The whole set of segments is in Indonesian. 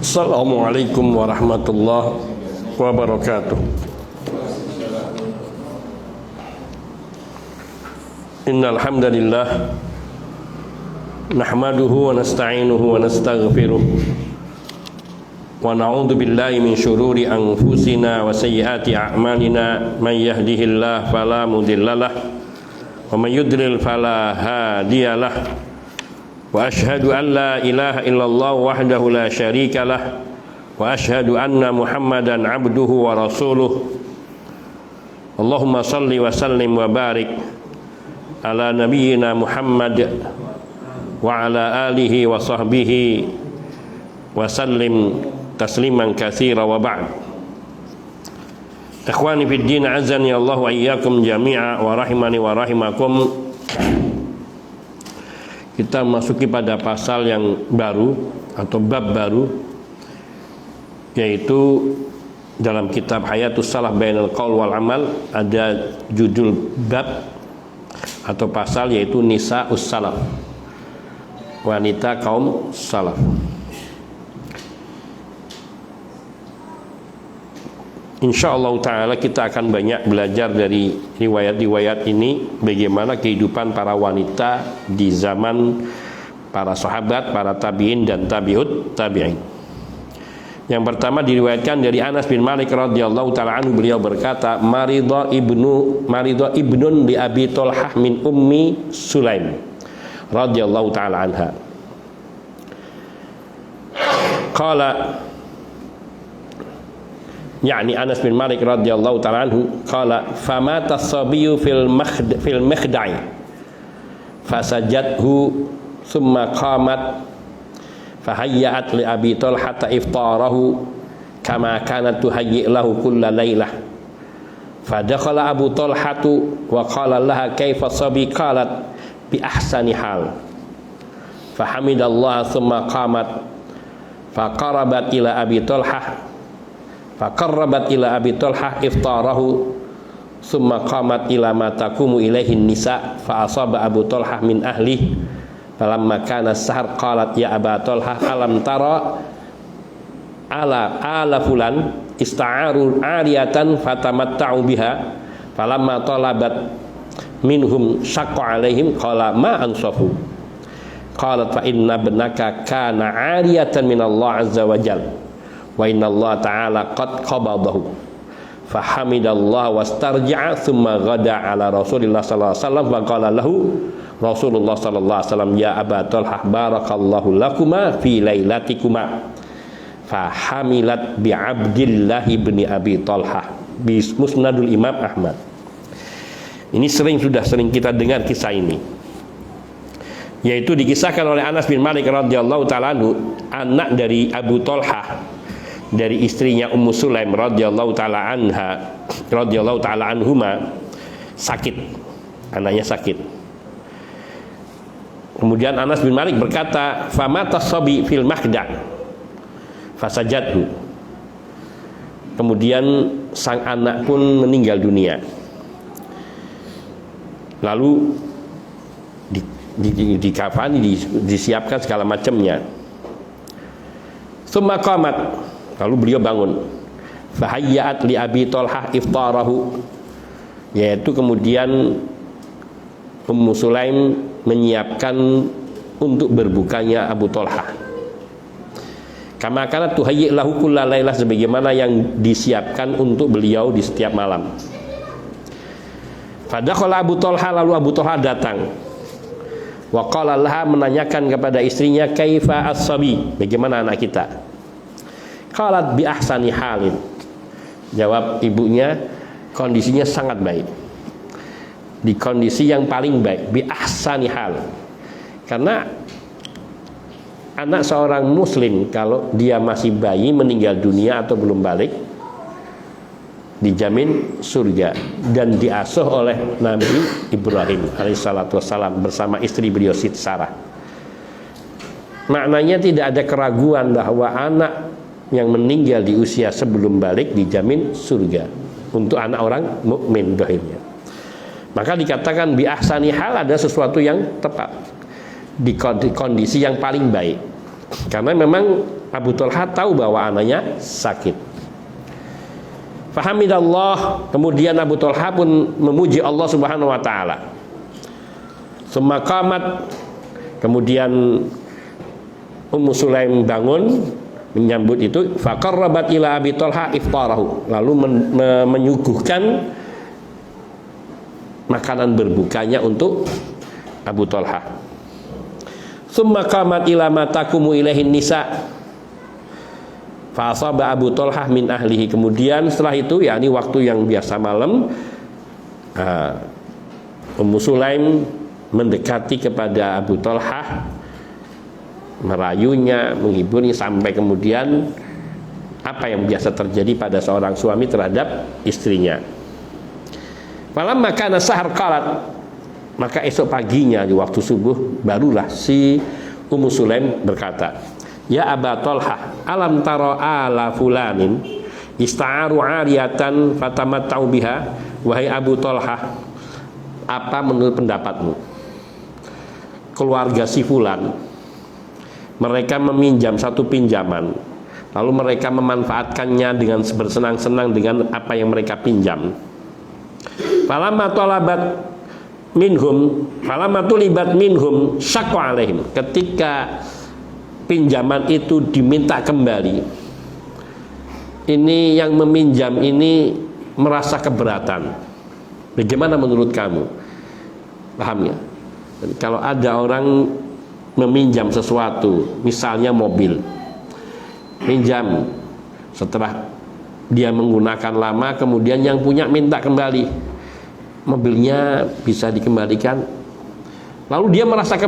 Assalamualaikum warahmatullahi wabarakatuh. Innal hamdalillah nahmaduhu wa nasta'inuhu wa nastaghfiruh wa na'udzu billahi min syururi anfusina wa sayyiati a'malina may yahdihillahu fala mudhillalah wa may yudlil fala hadiyalah. Wa ashhadu an la ilaha illallah wahdahu la syarika lah wa ashhadu anna Muhammadan abduhu wa rasuluh. Allahumma salli wa sallim wa barik ala nabiyyina Muhammad wa ala alihi wa sahbihi wa sallim tasliman katsira wa ba'd. Ikhwani fid din, azani Allah wa iyyakum jami'a wa rahimani wa rahimakum. Kita masuki pada pasal yang baru atau bab baru, yaitu dalam kitab Hayatus Salaf Bainal Qaul wal Amal ada judul bab atau pasal yaitu Nisa'us Salaf, wanita kaum salaf. Insyaallah ta'ala kita akan banyak belajar dari riwayat-riwayat ini, bagaimana kehidupan para wanita di zaman para sahabat, para tabi'in dan tabi'ut tabi'in. Yang pertama diriwayatkan dari Anas bin Malik radhiyallahu ta'ala anhu, beliau berkata, Maridha ibnun li Abi Thalhah min Ummi Sulaim radhiyallahu ta'ala anha. Qala, yakni Anas bin Malik radhiyallahu ta'ala anhu, qala famata as-sabiyyu fil makhda'i fasajadhu thumma qamat fahayyat li Abi Thalhah iftarahu kama kanat tuhayyi lahu kulla lailah fadakhala Abu Thalhah wa qala laha kaifa sabi, qalat bi ahsani hal fahamidallaha thumma qamat faqarabat ila Abi Thalhah faqarrabat ila Abi Thalhah iftarahu summa qamat ila ma taqumu ilaihi nisa fa asaba Abu Thalhah min ahli falamma kana sahar qalat ya Aba Thalhah alam tara ala fulan ista'aru ariyatan fatamatta'u biha falamma talabat minhum syaqqa alaihim qala ma ansafu qalat fa inna ibnaka kana ariyatan min Allah azza wa jalla wa inna Allah ta'ala qad qabadahu fahamidallah wastarja'a thumma ghada ala Rasulillah sallallahu alaihi wasallam wa qala lahu Rasulullah sallallahu alaihi wasallam ya Aba Thalhah barakallahu lakuma fi lailatikuma fahamilat bi Abdillah ibni Abi Thalhah bi Musnadul Imam Ahmad. Ini sudah sering kita dengar kisah ini, yaitu dikisahkan oleh Anas bin Malik radhiyallahu ta'ala anhu, anak dari Abu Thalhah dari istrinya Ummu Sulaim radhiyallahu ta'ala anha radhiyallahu ta'ala anhuma sakit, anaknya sakit. Kemudian Anas bin Malik berkata, famata sabi fil mahda fasajadhu. Kemudian sang anak pun meninggal dunia, lalu dikafani, disiapkan segala macamnya. Tsumma qamat, lalu beliau bangun. Fahayyat li Abi Thalhah iftarahu, yaitu kemudian Ummu Sulaim menyiapkan untuk berbukanya Abu Thalhah. Kama kana tuhayyi lahu kulla lailah, sebagaimana yang disiapkan untuk beliau di setiap malam. Fadakhala Abu Thalhah, lalu Abu Thalhah datang. Wa qala laha, menanyakan kepada istrinya, kaifa as-sabi, bagaimana anak kita? Qalat bi ahsani halin, jawab ibunya, kondisinya sangat baik, di kondisi yang paling baik, bi ahsani hal. Karena anak seorang muslim kalau dia masih bayi meninggal dunia atau belum balik, dijamin surga dan diasuh oleh Nabi Ibrahim alaihissalatu wassalam bersama istri beliau Siti Sarah. Maknanya tidak ada keraguan bahwa anak yang meninggal di usia sebelum balik dijamin surga untuk anak orang mukmin dohirnya. Maka dikatakan bi ahsani hal, ada sesuatu yang tepat di kondisi yang paling baik. Karena memang Abu Talha tahu bahwa anaknya sakit. Fahamidallah, kemudian Abu Talha pun memuji Allah Subhanahu wa taala. Summa qamat, kemudian Ummu Sulaim bangun menyambut itu, faqarrabat ila Abi Talha iftarahu, lalu menyuguhkan makanan berbukanya untuk Abu Talha. Summa qamat ila matakumu ilaihin nisa fa asaba Abu Talha min ahlihi. Kemudian setelah itu, yakni waktu yang biasa malam, Ummu Sulaim mendekati kepada Abu Talha, merayunya, menghiburnya, sampai kemudian apa yang biasa terjadi pada seorang suami terhadap istrinya. Falamma kana sahar qalat, maka esok paginya di waktu subuh barulah si Ummu Sulaim berkata, ya Aba Talha, alam tara ala fulanin ista'aru 'ariyatan fatamatta'u biha. Wahai Abu Talha, apa menurut pendapatmu, keluarga si fulan mereka meminjam satu pinjaman, lalu mereka memanfaatkannya dengan bersenang-senang dengan apa yang mereka pinjam. Falamma talabat minhum, falamma tulibat minhum syaqqa alaihim. Ketika pinjaman itu diminta kembali, ini yang meminjam ini merasa keberatan. Bagaimana menurut kamu? Paham ya? Kalau ada orang meminjam sesuatu, misalnya mobil, pinjam, setelah dia menggunakan lama, kemudian yang punya minta kembali, mobilnya bisa dikembalikan, lalu dia merasa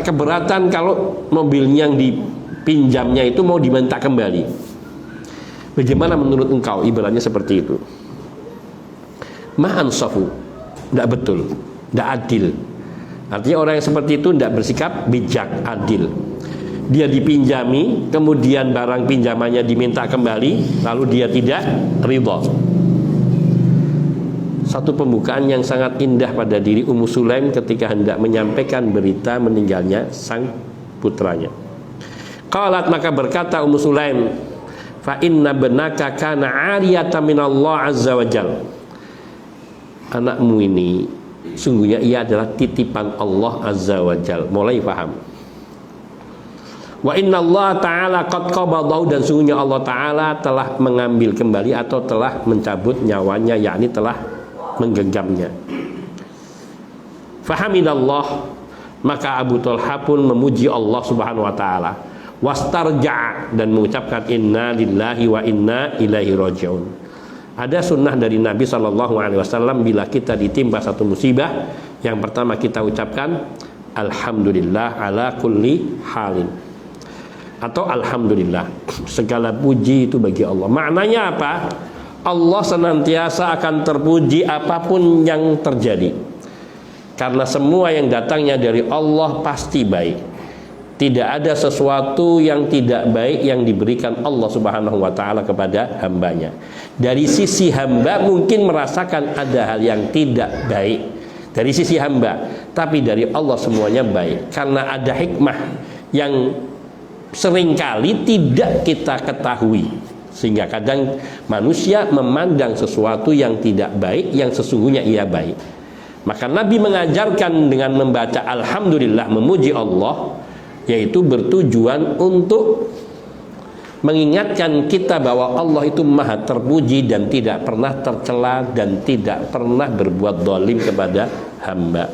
keberatan kalau mobilnya yang dipinjamnya itu mau diminta kembali. Bagaimana menurut engkau? Ibaratnya seperti itu. Ma'ansafu, tidak betul, tidak adil. Artinya orang yang seperti itu tidak bersikap bijak, adil. Dia dipinjami, kemudian barang pinjamannya diminta kembali, lalu dia tidak ridha. Satu pembukaan yang sangat indah pada diri Ummu Sulaim ketika hendak menyampaikan berita meninggalnya sang putranya. Qalat, maka berkata Ummu Sulaim, fa inna benaka kana 'ariyatan minallah azza wa jalla. Anakmu ini sungguhnya ia adalah titipan Allah azza wa jalla. Mulai paham. Wa inna Allah ta'ala qad qabadahu, dan sungguhnya Allah ta'ala telah mengambil kembali atau telah mencabut nyawanya, yakni telah menggenggamnya. Fahamidallah, maka Abu Talha pun memuji Allah subhanahu wa ta'ala. Wastarja', dan mengucapkan inna lillahi wa inna ilaihi raji'un. Ada sunnah dari Nabi SAW, bila kita ditimpa satu musibah, yang pertama kita ucapkan alhamdulillah ala kulli halin, atau alhamdulillah, segala puji itu bagi Allah. Maknanya apa? Allah senantiasa akan terpuji apapun yang terjadi, karena semua yang datangnya dari Allah pasti baik. Tidak ada sesuatu yang tidak baik yang diberikan Allah subhanahu wa ta'ala kepada hambanya. Dari sisi hamba mungkin merasakan ada hal yang tidak baik dari sisi hamba, tapi dari Allah semuanya baik, karena ada hikmah yang seringkali tidak kita ketahui, sehingga kadang manusia memandang sesuatu yang tidak baik yang sesungguhnya ia baik. Maka Nabi mengajarkan dengan membaca alhamdulillah, memuji Allah, yaitu bertujuan untuk mengingatkan kita bahwa Allah itu maha terpuji dan tidak pernah tercela dan tidak pernah berbuat zalim kepada hamba.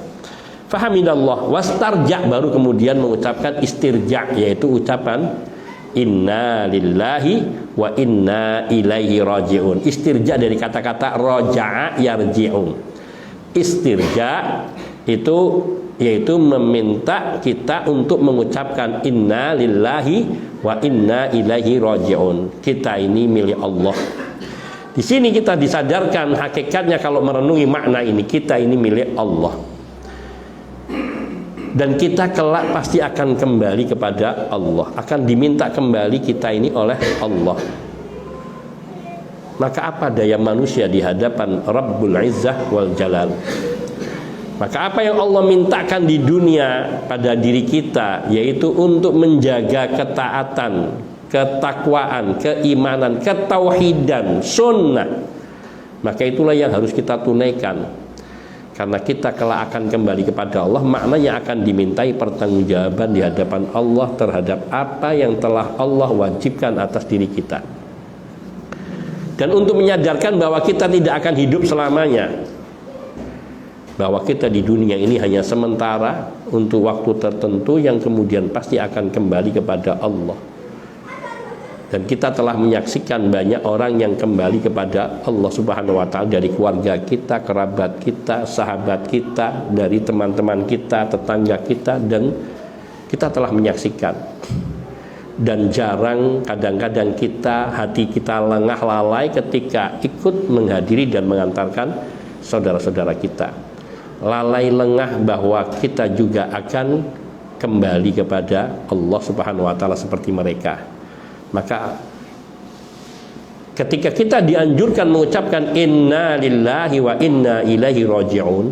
Fahamidallah, wastarja', baru kemudian mengucapkan istirja', yaitu ucapan inna lillahi wa inna ilaihi raji'un. Istirja' dari kata-kata raja'a yarji'un. Istirja' itu yaitu meminta kita untuk mengucapkan inna lillahi wa inna ilaihi raji'un. Kita ini milik Allah. Di sini kita disadarkan hakikatnya, kalau merenungi makna ini, kita ini milik Allah, dan kita kelak pasti akan kembali kepada Allah, akan diminta kembali kita ini oleh Allah. Maka apa daya manusia di hadapan Rabbul Izzah wal Jalal? Maka apa yang Allah mintakan di dunia pada diri kita, yaitu untuk menjaga ketaatan, ketakwaan, keimanan, ketauhidan, sunnah, maka itulah yang harus kita tunaikan. Karena kita kelak akan kembali kepada Allah, maknanya akan dimintai pertanggungjawaban di hadapan Allah terhadap apa yang telah Allah wajibkan atas diri kita. Dan untuk menyadarkan bahwa kita tidak akan hidup selamanya, bahwa kita di dunia ini hanya sementara untuk waktu tertentu yang kemudian pasti akan kembali kepada Allah. Dan kita telah menyaksikan banyak orang yang kembali kepada Allah Subhanahu wa ta'ala, dari keluarga kita, kerabat kita, sahabat kita, dari teman-teman kita, tetangga kita, dan kita telah menyaksikan. Dan jarang kadang-kadang hati kita lengah lalai ketika ikut menghadiri dan mengantarkan saudara-saudara kita. Lalai lengah bahwa kita juga akan kembali kepada Allah Subhanahu wa ta'ala seperti mereka. Maka ketika kita dianjurkan mengucapkan inna lillahi wa inna ilaihi raji'un,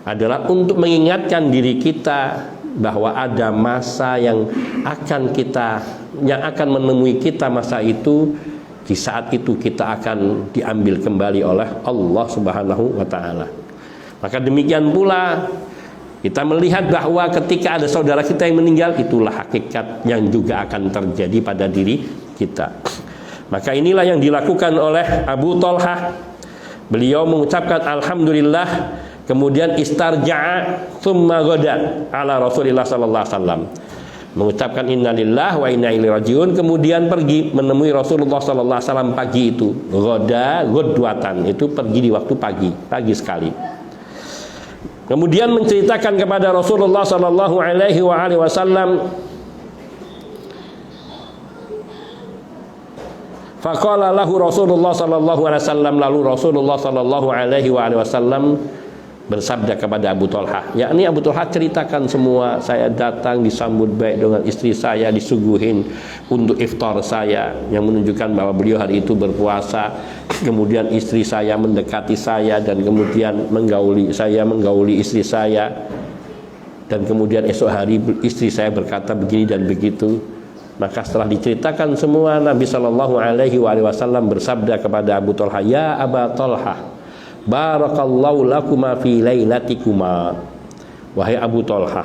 adalah untuk mengingatkan diri kita bahwa ada masa yang akan menemui kita. Masa itu, di saat itu kita akan diambil kembali oleh Allah Subhanahu wa ta'ala. Maka demikian pula kita melihat bahwa ketika ada saudara kita yang meninggal, itulah hakikat yang juga akan terjadi pada diri kita. Maka inilah yang dilakukan oleh Abu Thalhah. Beliau mengucapkan alhamdulillah, kemudian istarja'a thumma ghada ala Rasulillah sallallahu alaihi wasallam, mengucapkan innalillah wa inna ilaihi rajiun, kemudian pergi menemui Rasulullah sallallahu alaihi wasallam pagi itu. Ghada ghadwatan, itu pergi di waktu pagi sekali. Kemudian menceritakan kepada Rasulullah sallallahu alaihi wasallam, faqala lahu Rasulullah sallallahu alaihi wasallam, lalu Rasulullah sallallahu alaihi wasallam bersabda kepada Abu Thalhah, yakni Abu Thalhah ceritakan semua, saya datang disambut baik dengan istri saya, disuguhin untuk iftar saya, yang menunjukkan bahwa beliau hari itu berpuasa. Kemudian istri saya mendekati saya dan kemudian menggauli istri saya, dan kemudian esok hari istri saya berkata begini dan begitu. Maka setelah diceritakan semua, Nabi Shallallahu Alaihi Wasallam bersabda kepada Abu Thalhah, ya Aba Thalhah, barakallahu lakuma fi lailatikuma. Wahai Abu Thalhah,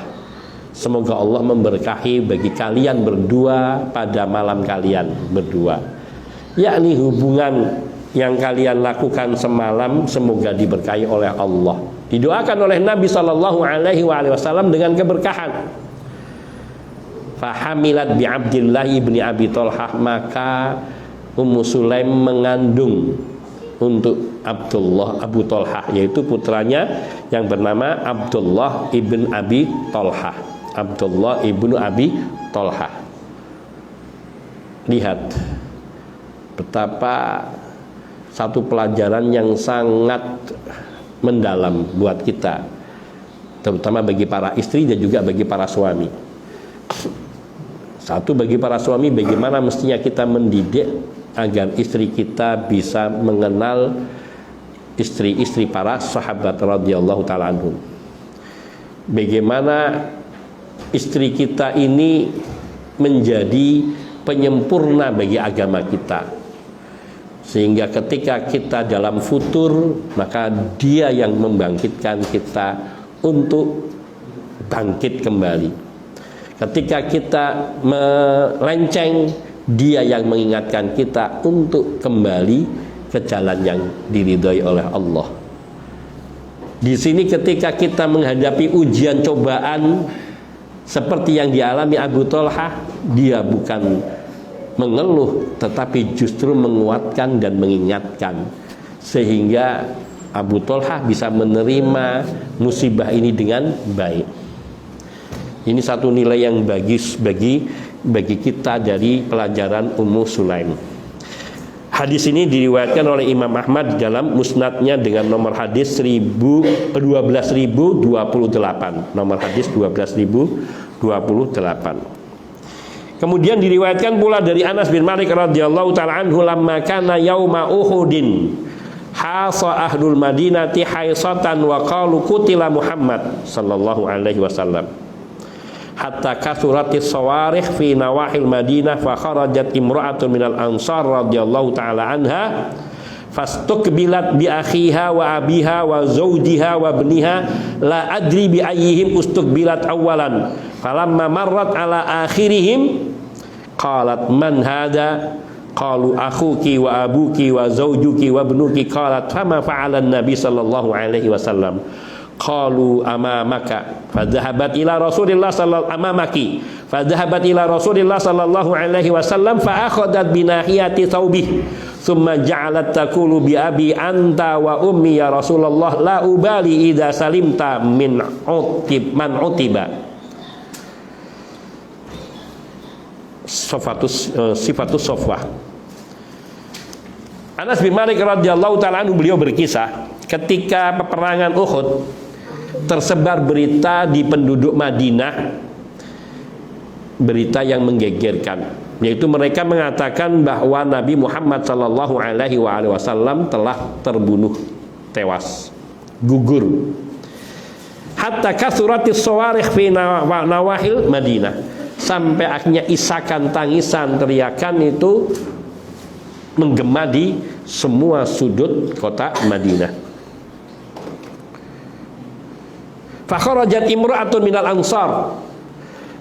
semoga Allah memberkahi bagi kalian berdua pada malam kalian berdua, yakni hubungan yang kalian lakukan semalam semoga diberkahi oleh Allah. Didoakan oleh Nabi Shallallahu Alaihi Wasallam dengan keberkahan. Fahamilat bi Abdillah ibni Abi Thalhah, maka Ummu Sulaim mengandung untuk Abu Thalhah, yaitu putranya yang bernama Abdullah ibn Abi Thalhah. Abdullah ibnu Abi Thalhah. Lihat betapa satu pelajaran yang sangat mendalam buat kita, terutama bagi para istri dan juga bagi para suami. Satu, bagi para suami, bagaimana mestinya kita mendidik agar istri kita bisa mengenal istri-istri para sahabat radhiyallahu ta'ala anhum. Bagaimana istri kita ini menjadi penyempurna bagi agama kita, sehingga ketika kita dalam futur, maka dia yang membangkitkan kita untuk bangkit kembali. Ketika kita melenceng, dia yang mengingatkan kita untuk kembali ke jalan yang diridhai oleh Allah. Di sini ketika kita menghadapi ujian cobaan seperti yang dialami Abu Thalhah, dia bukan mengeluh tetapi justru menguatkan dan mengingatkan, sehingga Abu Thalhah bisa menerima musibah ini dengan baik. Ini satu nilai yang bagus bagi kita dari pelajaran Ummu Sulaim. Hadis ini diriwayatkan oleh Imam Ahmad dalam musnadnya dengan nomor hadis 12.028. Nomor hadis 12.028. Kemudian diriwayatkan pula dari Anas bin Malik radhiyallahu ta'ala anhu, lamma kana yauma Uhudin hasa ahlul madinati haisatan wa qalu qutila Muhammad sallallahu alaihi wasallam hatta kasuratis sawarih fi nawahil Madinah fa kharajat imra'atun minal ansar radhiyallahu taala anha fastuqbilat bi akhiha wa abiha wa zawjiha wa ibniha la adri bi ayyihim ustuqbilat awalan falamma marrat ala akhirihim qalat man hada qalu akhuki wa abuki wa zawjuki wa ibnuki qalat fama fa'ala an-nabi sallallahu alaihi wasallam qalu amamaka fadhahabat ila Rasulillah sallallahu amamaki fadhahabat ila Rasulillah sallallahu alaihi wasallam fa akhadhat bi nahiyati thawbih thumma ja'alat taqulu bi abi anta wa ummi ya Rasulullah la ubali idza salimta min man utiba. Sifatus sofwah. Anas bin Malik radhiyallahu taala anhu beliau berkisah ketika peperangan Uhud tersebar berita di penduduk Madinah, berita yang menggegerkan, yaitu mereka mengatakan bahwa Nabi Muhammad sallallahu alaihi wasallam telah terbunuh, tewas, gugur. Hatta kasuratis sawarikh fi nawahil Madinah, sampai akhirnya isakan, tangisan, teriakan itu menggema di semua sudut kota Madinah. Fakharajat imra'atun minal ansar,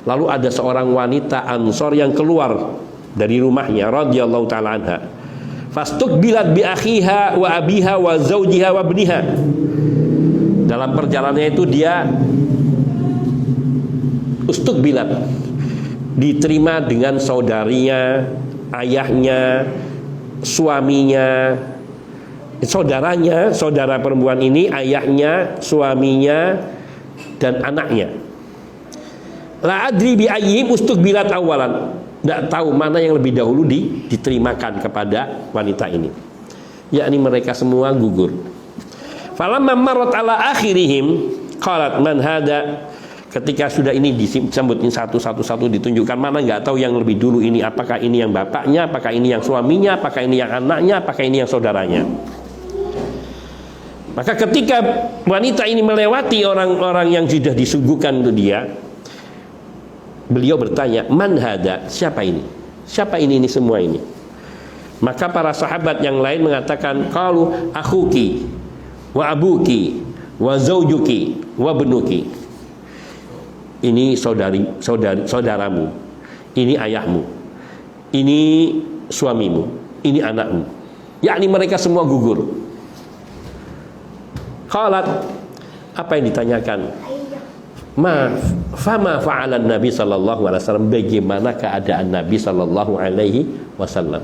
lalu ada seorang wanita Ansor yang keluar dari rumahnya radhiyallahu taala anha. Fastuqbilat bi akhiha wa abiha wa zawjiha wa ibniha. Dalam perjalanannya itu dia ustuqbilat, diterima dengan saudarinya, ayahnya, suaminya, saudaranya, saudara perempuan ini, ayahnya, suaminya, dan anaknya. La adri bi ayyim ustuqbilat awalan, tidak tahu mana yang lebih dahulu diterimakan kepada wanita ini, yakni mereka semua gugur. Falamma marrat ala akhirihim qalat man hada, ketika sudah ini disebutin satu-satu ditunjukkan, mana nggak tahu yang lebih dulu ini, apakah ini yang bapaknya, apakah ini yang suaminya, apakah ini yang anaknya, apakah ini yang saudaranya. Maka ketika wanita ini melewati orang-orang yang sudah disuguhkan untuk dia, beliau bertanya, man hada, siapa ini? Siapa ini semua ini? Maka para sahabat yang lain mengatakan, qalu akhuki wa abuki wa zawjuki wa benuki. Ini saudaramu, ini ayahmu, ini suamimu, ini anakmu, yakni mereka semua gugur. Qalat, apa yang ditanyakan? Fama fa'alan Nabi sallallahu alaihi wasallam, bagaimana keadaan Nabi sallallahu alaihi wasallam?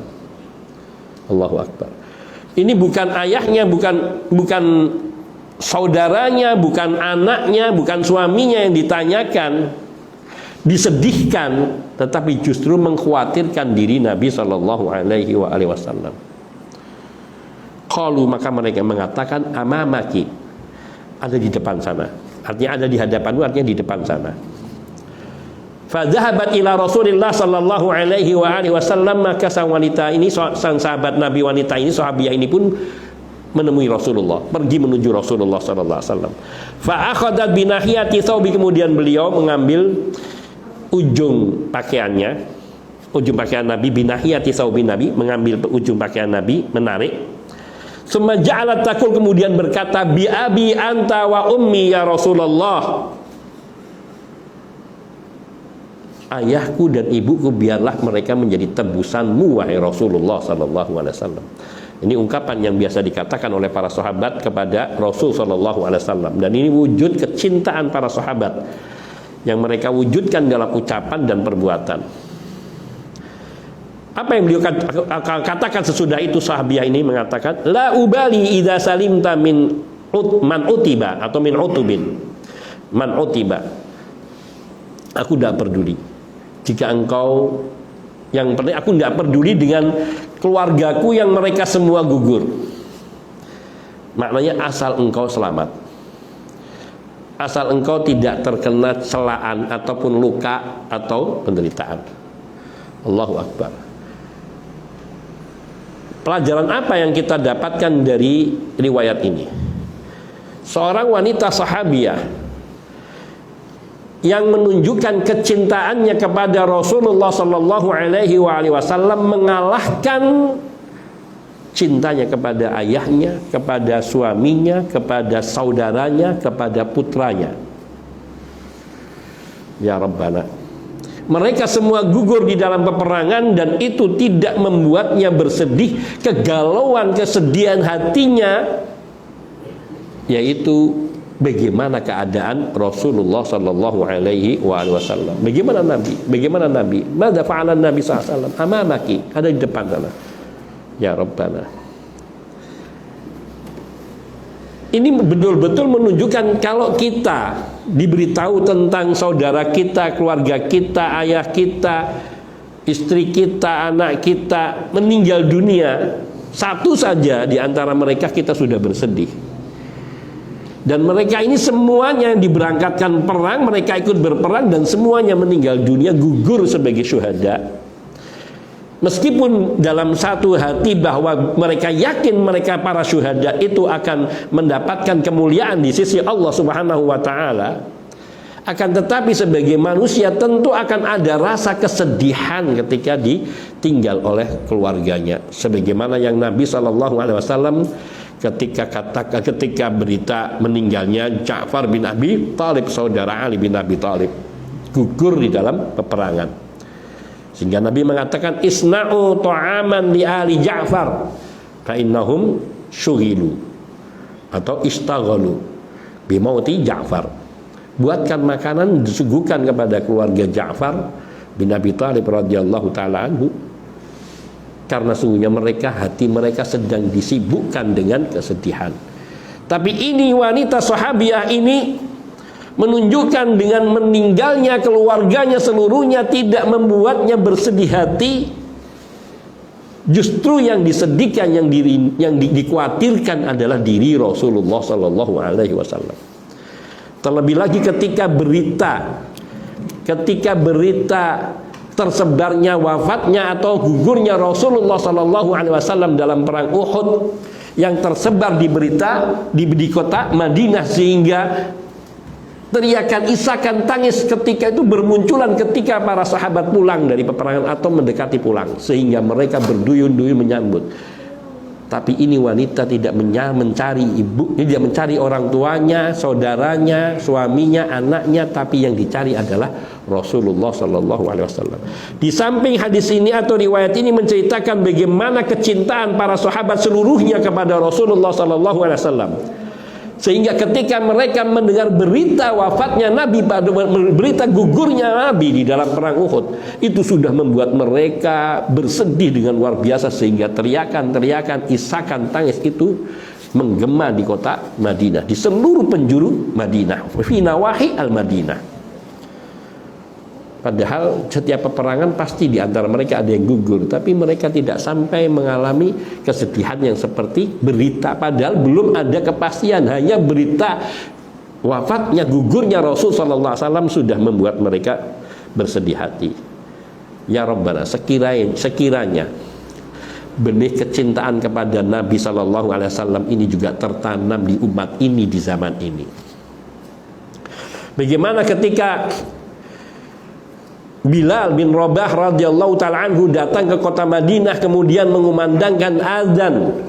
Allahu akbar. Ini bukan ayahnya, bukan saudaranya, bukan anaknya, bukan suaminya yang ditanyakan, disedihkan, tetapi justru mengkhawatirkan diri Nabi sallallahu alaihi wasallam. Qalu, maka mereka mengatakan, amamaki, ada di depan sana. Artinya ada di hadapanmu, artinya di depan sana. Fadhahabat ila Rasulillah sallallahu alaihi wasallam, maka sang wanita ini, sang sahabat Nabi wanita ini, sahabiah ini pun menemui Rasulullah, pergi menuju Rasulullah sallallahu alaihi wasallam. Fa akhadhat bi nahiyati thawbi, kemudian beliau mengambil ujung pakaiannya, ujung pakaian Nabi, bi nahiyati thawbi Nabi, mengambil ujung pakaian Nabi, menarik. Summa ja'alat taqul, kemudian berkata, bi abi anta wa ummi ya Rasulullah, ayahku dan ibuku biarlah mereka menjadi tebusanmu wahai Rasulullah sallallahu alaihi wasallam. Ini ungkapan yang biasa dikatakan oleh para sahabat kepada Rasul sallallahu alaihi wasallam, dan ini wujud kecintaan para sahabat yang mereka wujudkan dalam ucapan dan perbuatan. Apa yang beliau katakan sesudah itu? Sahabiah ini mengatakan, la ubali idza salimta min man utiba atau min utubin, man utiba, aku tidak peduli jika engkau, yang penting aku tidak peduli dengan keluargaku yang mereka semua gugur. Maknanya asal engkau selamat, asal engkau tidak terkena celaan ataupun luka atau penderitaan. Allahu akbar. Pelajaran apa yang kita dapatkan dari riwayat ini? Seorang wanita sahabiah yang menunjukkan kecintaannya kepada Rasulullah Sallallahu Alaihi Wasallam mengalahkan cintanya kepada ayahnya, kepada suaminya, kepada saudaranya, kepada putranya. Ya Rabbana. Mereka semua gugur di dalam peperangan dan itu tidak membuatnya bersedih. Kegalauan, kesedihan hatinya yaitu bagaimana keadaan Rasulullah Sallallahu Alaihi Wasallam. Bagaimana Nabi? Bagaimana Nabi? Mada fa'ala Nabi SAW? Amamaki, ada di depan sana. Ya Rabbana. Ini betul-betul menunjukkan kalau kita diberitahu tentang saudara kita, keluarga kita, ayah kita, istri kita, anak kita meninggal dunia, satu saja di antara mereka kita sudah bersedih. Dan mereka ini semuanya diberangkatkan perang, mereka ikut berperang dan semuanya meninggal dunia, gugur sebagai syuhada. Meskipun dalam satu hati bahwa mereka yakin mereka para syuhada itu akan mendapatkan kemuliaan di sisi Allah Subhanahu wa taala, akan tetapi sebagai manusia tentu akan ada rasa kesedihan ketika ditinggal oleh keluarganya. Sebagaimana yang Nabi sallallahu alaihi wasallam ketika berita meninggalnya Ja'far bin Abi Thalib, saudara Ali bin Abi Thalib, gugur di dalam peperangan. Sehingga Nabi mengatakan isna'u ta'aman li ali Ja'far fa innahum syughilu atau istaghalu bimauti Ja'far. Buatkan makanan disuguhkan kepada keluarga Ja'far bin Abi Thalib radhiyallahu taala anhu, karena sungguhnya hati mereka sedang disibukkan dengan kesedihan. Tapi ini wanita sahabiah ini menunjukkan dengan meninggalnya keluarganya seluruhnya tidak membuatnya bersedih hati. Justru yang disedihkan, yang dikhawatirkan adalah diri Rasulullah Sallallahu Alaihi Wasallam. Terlebih lagi ketika berita tersebarnya wafatnya atau gugurnya Rasulullah Sallallahu Alaihi Wasallam dalam perang Uhud yang tersebar di kota Madinah, sehingga teriakan, isakan, tangis ketika itu bermunculan ketika para sahabat pulang dari peperangan atau mendekati pulang, sehingga mereka berduyun-duyun menyambut. Tapi ini wanita tidak mencari ibu, tidak mencari orang tuanya, saudaranya, suaminya, anaknya, tapi yang dicari adalah Rasulullah Sallallahu Alaihi Wasallam. Di samping hadis ini atau riwayat ini menceritakan bagaimana kecintaan para sahabat seluruhnya kepada Rasulullah Sallallahu Alaihi Wasallam, sehingga ketika mereka mendengar berita wafatnya Nabi, berita gugurnya Nabi di dalam perang Uhud, itu sudah membuat mereka bersedih dengan luar biasa, sehingga teriakan, isakan, tangis itu menggema di kota Madinah, di seluruh penjuru Madinah, fi nawahi al-Madinah. Padahal setiap peperangan pasti di antara mereka ada yang gugur, tapi mereka tidak sampai mengalami kesedihan yang seperti berita, padahal belum ada kepastian, hanya berita wafatnya, gugurnya Rasul Sallallahu Alaihi Wasallam sudah membuat mereka bersedih hati. Ya Rabbana, sekiranya benih kecintaan kepada Nabi Sallallahu Alaihi Wasallam ini juga tertanam di umat ini di zaman ini. Bagaimana ketika Bilal bin Rabah radhiyallahu ta'ala anhu datang ke kota Madinah, kemudian mengumandangkan azan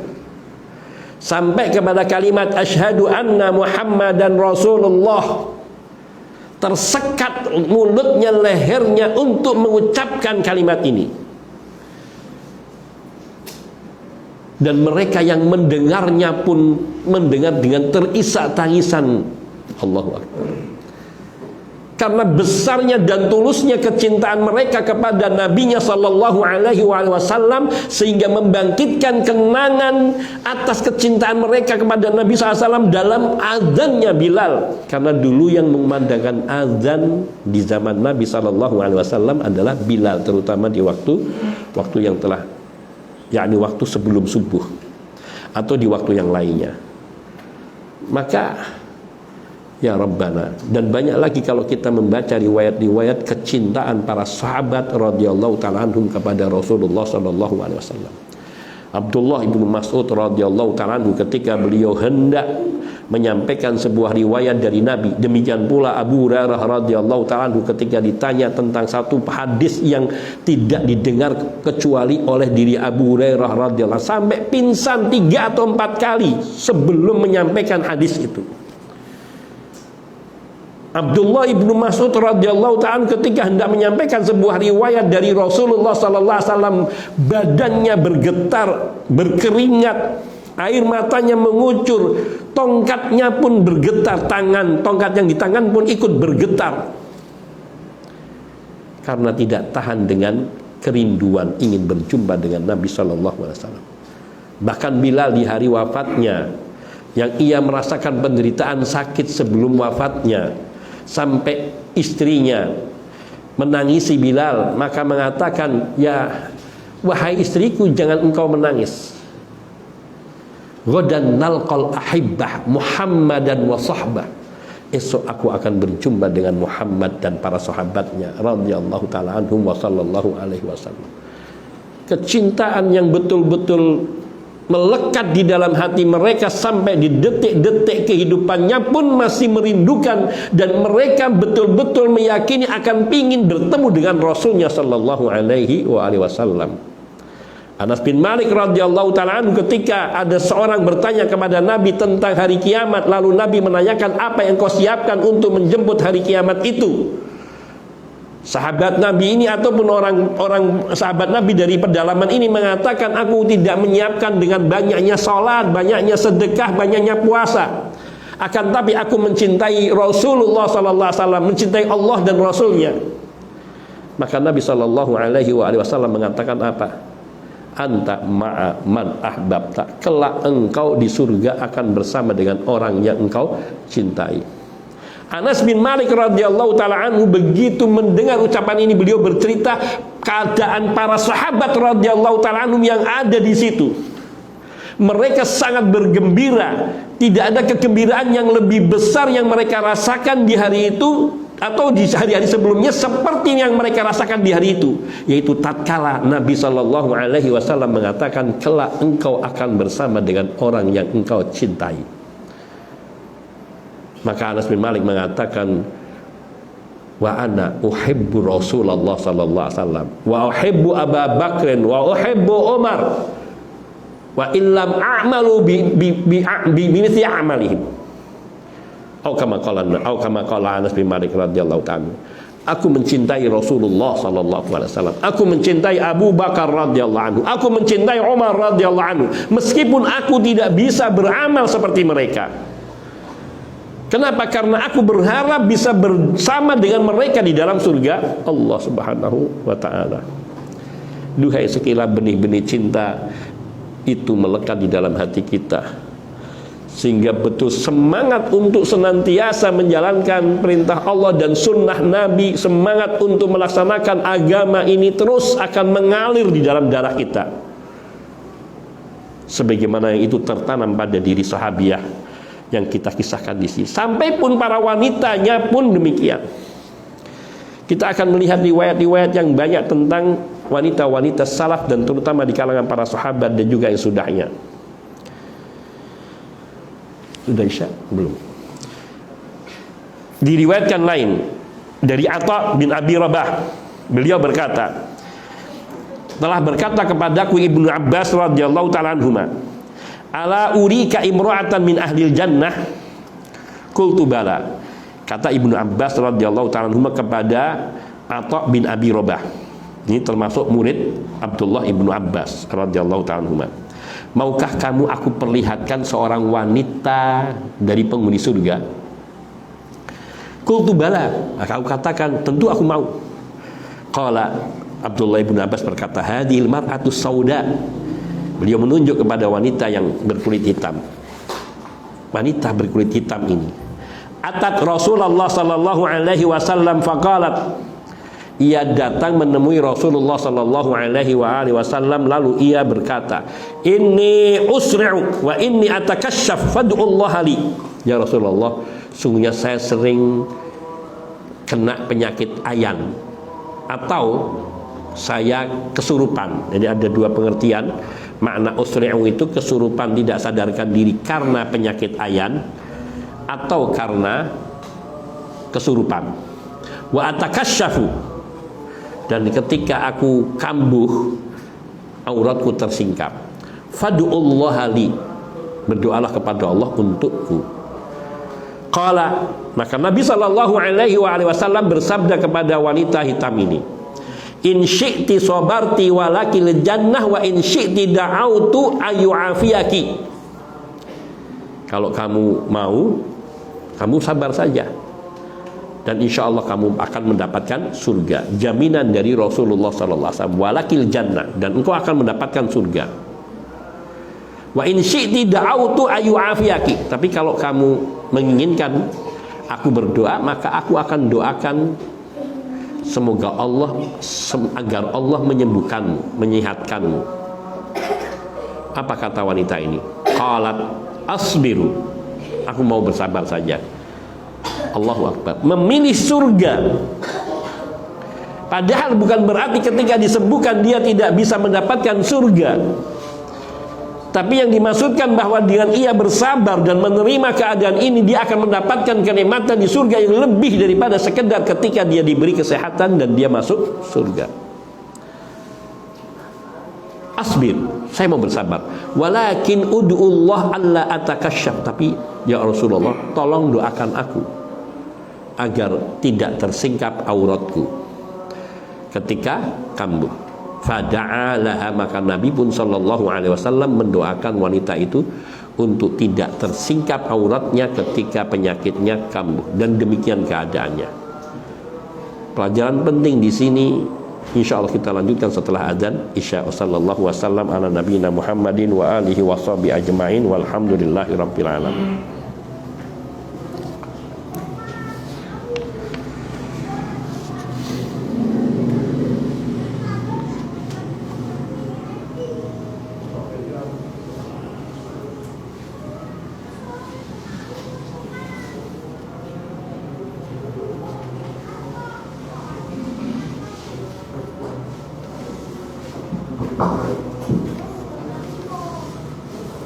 sampai kepada kalimat asyhadu anna Muhammadan Rasulullah. Tersekat mulutnya, lehernya untuk mengucapkan kalimat ini. Dan mereka yang mendengarnya pun mendengar dengan terisak tangisan. Allahu Akbar. Karena besarnya dan tulusnya kecintaan mereka kepada nabinya Sallallahu Alaihi Wasallam, sehingga membangkitkan kenangan atas kecintaan mereka kepada Nabi SAW dalam azannya Bilal. Karena dulu yang mengumandangkan azan di zaman Nabi Sallallahu Alaihi Wasallam adalah Bilal, terutama di waktu yang telah, yakni waktu sebelum subuh atau di waktu yang lainnya. Maka ya Rabbana, dan banyak lagi kalau kita membaca riwayat-riwayat kecintaan para sahabat radhiyallahu ta'ala anhum kepada Rasulullah sallallahu alaihi wasallam. Abdullah ibnu Mas'ud radhiyallahu ta'ala anhu ketika beliau hendak menyampaikan sebuah riwayat dari Nabi. Demikian pula Abu Hurairah radhiyallahu ta'ala anhu ketika ditanya tentang satu hadis yang tidak didengar kecuali oleh diri Abu Hurairah radhiyallahu sampai pingsan 3 atau 4 kali sebelum menyampaikan hadis itu. Abdullah ibnu Mas'ud radhiyallahu ta'ala ketika hendak menyampaikan sebuah riwayat dari Rasulullah sallallahu alaihi wasallam, badannya bergetar, berkeringat, air matanya mengucur, tongkatnya pun bergetar, tongkat yang di tangan pun ikut bergetar karena tidak tahan dengan kerinduan ingin berjumpa dengan Nabi sallallahu alaihi wasallam. Bahkan Bilal di hari wafatnya, yang ia merasakan penderitaan sakit sebelum wafatnya, sampai istrinya menangisi Bilal, maka mengatakan, ya wahai istriku, jangan engkau menangis. Ghadan nalqal ahibbah Muhammadan wa sahbah. Esok aku akan berjumpa dengan Muhammad dan para sahabatnya radhiyallahu ta'ala anhum wa sallallahu alaihi wasallam. Kecintaan yang betul-betul melekat di dalam hati mereka sampai di detik-detik kehidupannya pun masih merindukan, dan mereka betul-betul meyakini akan pingin bertemu dengan Rasulnya sallallahu alaihi wasallam. Anas bin Malik radhiyallahu ta'ala anhu ketika ada seorang bertanya kepada Nabi tentang hari kiamat, lalu Nabi menanyakan, apa yang kau siapkan untuk menjemput hari kiamat itu? Sahabat Nabi ini ataupun orang sahabat Nabi dari pedalaman ini mengatakan, aku tidak menyiapkan dengan banyaknya salat, banyaknya sedekah, banyaknya puasa. Akan tapi aku mencintai Rasulullah sallallahu alaihi wasallam, mencintai Allah dan Rasulnya. Maka Nabi sallallahu alaihi wasallam mengatakan apa? Anta ma'a man ahbabta. Kelak engkau di surga akan bersama dengan orang yang engkau cintai. Anas bin Malik radhiyallahu ta'ala anhu begitu mendengar ucapan ini, beliau bercerita keadaan para sahabat radhiyallahu ta'ala anhum yang ada di situ. Mereka sangat bergembira. Tidak ada kegembiraan yang lebih besar yang mereka rasakan di hari itu atau di hari-hari sebelumnya seperti yang mereka rasakan di hari itu, yaitu tatkala Nabi sallallahu alaihi wasallam mengatakan, kelak engkau akan bersama dengan orang yang engkau cintai. Maka Anas bin Malik mengatakan, wa ana uhibbu Rasulullah sallallahu alaihi wasallam wa uhibbu Abu Bakr wa uhibbu Umar wa illam a'malu bi mithli a'malihim. Atau kama qala Anas bin Malik radhiyallahu ta'ala, aku mencintai Rasulullah sallallahu alaihi wasallam, aku mencintai Abu Bakar radhiyallahu anhu, aku mencintai Umar radhiyallahu anhu, meskipun aku tidak bisa beramal seperti mereka. Kenapa? Karena aku berharap bisa bersama dengan mereka di dalam surga Allah subhanahu wa ta'ala. Duhai sekiranya benih-benih cinta itu melekat di dalam hati kita, sehingga betul semangat untuk senantiasa menjalankan perintah Allah dan sunnah Nabi, semangat untuk melaksanakan agama ini terus akan mengalir di dalam darah kita, sebagaimana yang itu tertanam pada diri sahabiah yang kita kisahkan di sini. Sampai pun para wanitanya pun demikian. Kita akan melihat riwayat-riwayat yang banyak tentang wanita-wanita salaf dan terutama di kalangan para sahabat dan juga yang sudahnya. Sudah Isya? Belum. Diriwayatkan lain dari Atha bin Abi Rabah, beliau berkata, telah berkata kepadaku Ibnu Abbas radhiyallahu ta'ala anhuma, ala urika imra'atan min ahlil jannah? Qultu bala. Kata Ibnu Abbas radhiyallahu ta'ala anhuma kepada Atha bin Abi Rabah, ini termasuk murid Abdullah Ibnu Abbas radhiyallahu ta'ala anhuma, maukah kamu aku perlihatkan seorang wanita dari penghuni surga? Qultu bala. Maka aku katakan, tentu aku mau. Qala, Abdullah Ibnu Abbas berkata, hadhil mar'atu sauda. Beliau menunjuk kepada wanita yang berkulit hitam. Wanita berkulit hitam ini atat Rasulullah sallallahu alaihi wasallam faqalat, ia datang menemui Rasulullah sallallahu alaihi wasallam, lalu ia berkata, inni usri'u wa inni atakasyaf fad'ullah li. Ya Rasulullah, sungguhnya saya sering kena penyakit ayan atau saya kesurupan. Jadi ada dua pengertian. Makna usri'u itu kesurupan tidak sadarkan diri karena penyakit ayan atau karena kesurupan. Wa atakasyafu, dan ketika aku kambuh auratku tersingkap. Fad'ullaha li, berdoalah kepada Allah untukku. Qala, maka Nabi sallallahu alaihi wasallam bersabda kepada wanita hitam ini, in syi'ti sabarti walakil jannah wa in syi'ti da'autu ayu'afiyaki. Kalau kamu mau, kamu sabar saja, dan insya Allah kamu akan mendapatkan surga. Jaminan dari Rasulullah sallallahu alaihi wasallam, walakil jannah, dan engkau akan mendapatkan surga. Wa in syi'ti da'autu ayu'afiyaki, tapi kalau kamu menginginkan aku berdoa, maka aku akan doakan semoga Allah, agar Allah menyembuhkanmu, menyehatkanmu. Apa kata wanita ini? Qalat asbiru, aku mau bersabar saja. Allahu Akbar, memilih surga. Padahal bukan berarti ketika disembuhkan dia tidak bisa mendapatkan surga, tapi yang dimaksudkan bahwa dengan ia bersabar dan menerima keadaan ini, dia akan mendapatkan kenikmatan di surga yang lebih daripada sekedar ketika dia diberi kesehatan dan dia masuk surga. Asbir, saya mau bersabar. Walakin ud'ullah alla atakasyaf, tapi ya Rasulullah, tolong doakan aku agar tidak tersingkap auratku ketika kambuh. Fada'a laha, maka Nabi pun sallallahu alaihi wasallam mendoakan wanita itu untuk tidak tersingkap auratnya ketika penyakitnya kambuh, dan demikian keadaannya. Pelajaran penting di sini insya Allah kita lanjutkan setelah adzan Isya. Sallallahu wasallam ala nabiyina Muhammadin wa alihi washabihi ajmain walhamdulillahi rabbil alamin.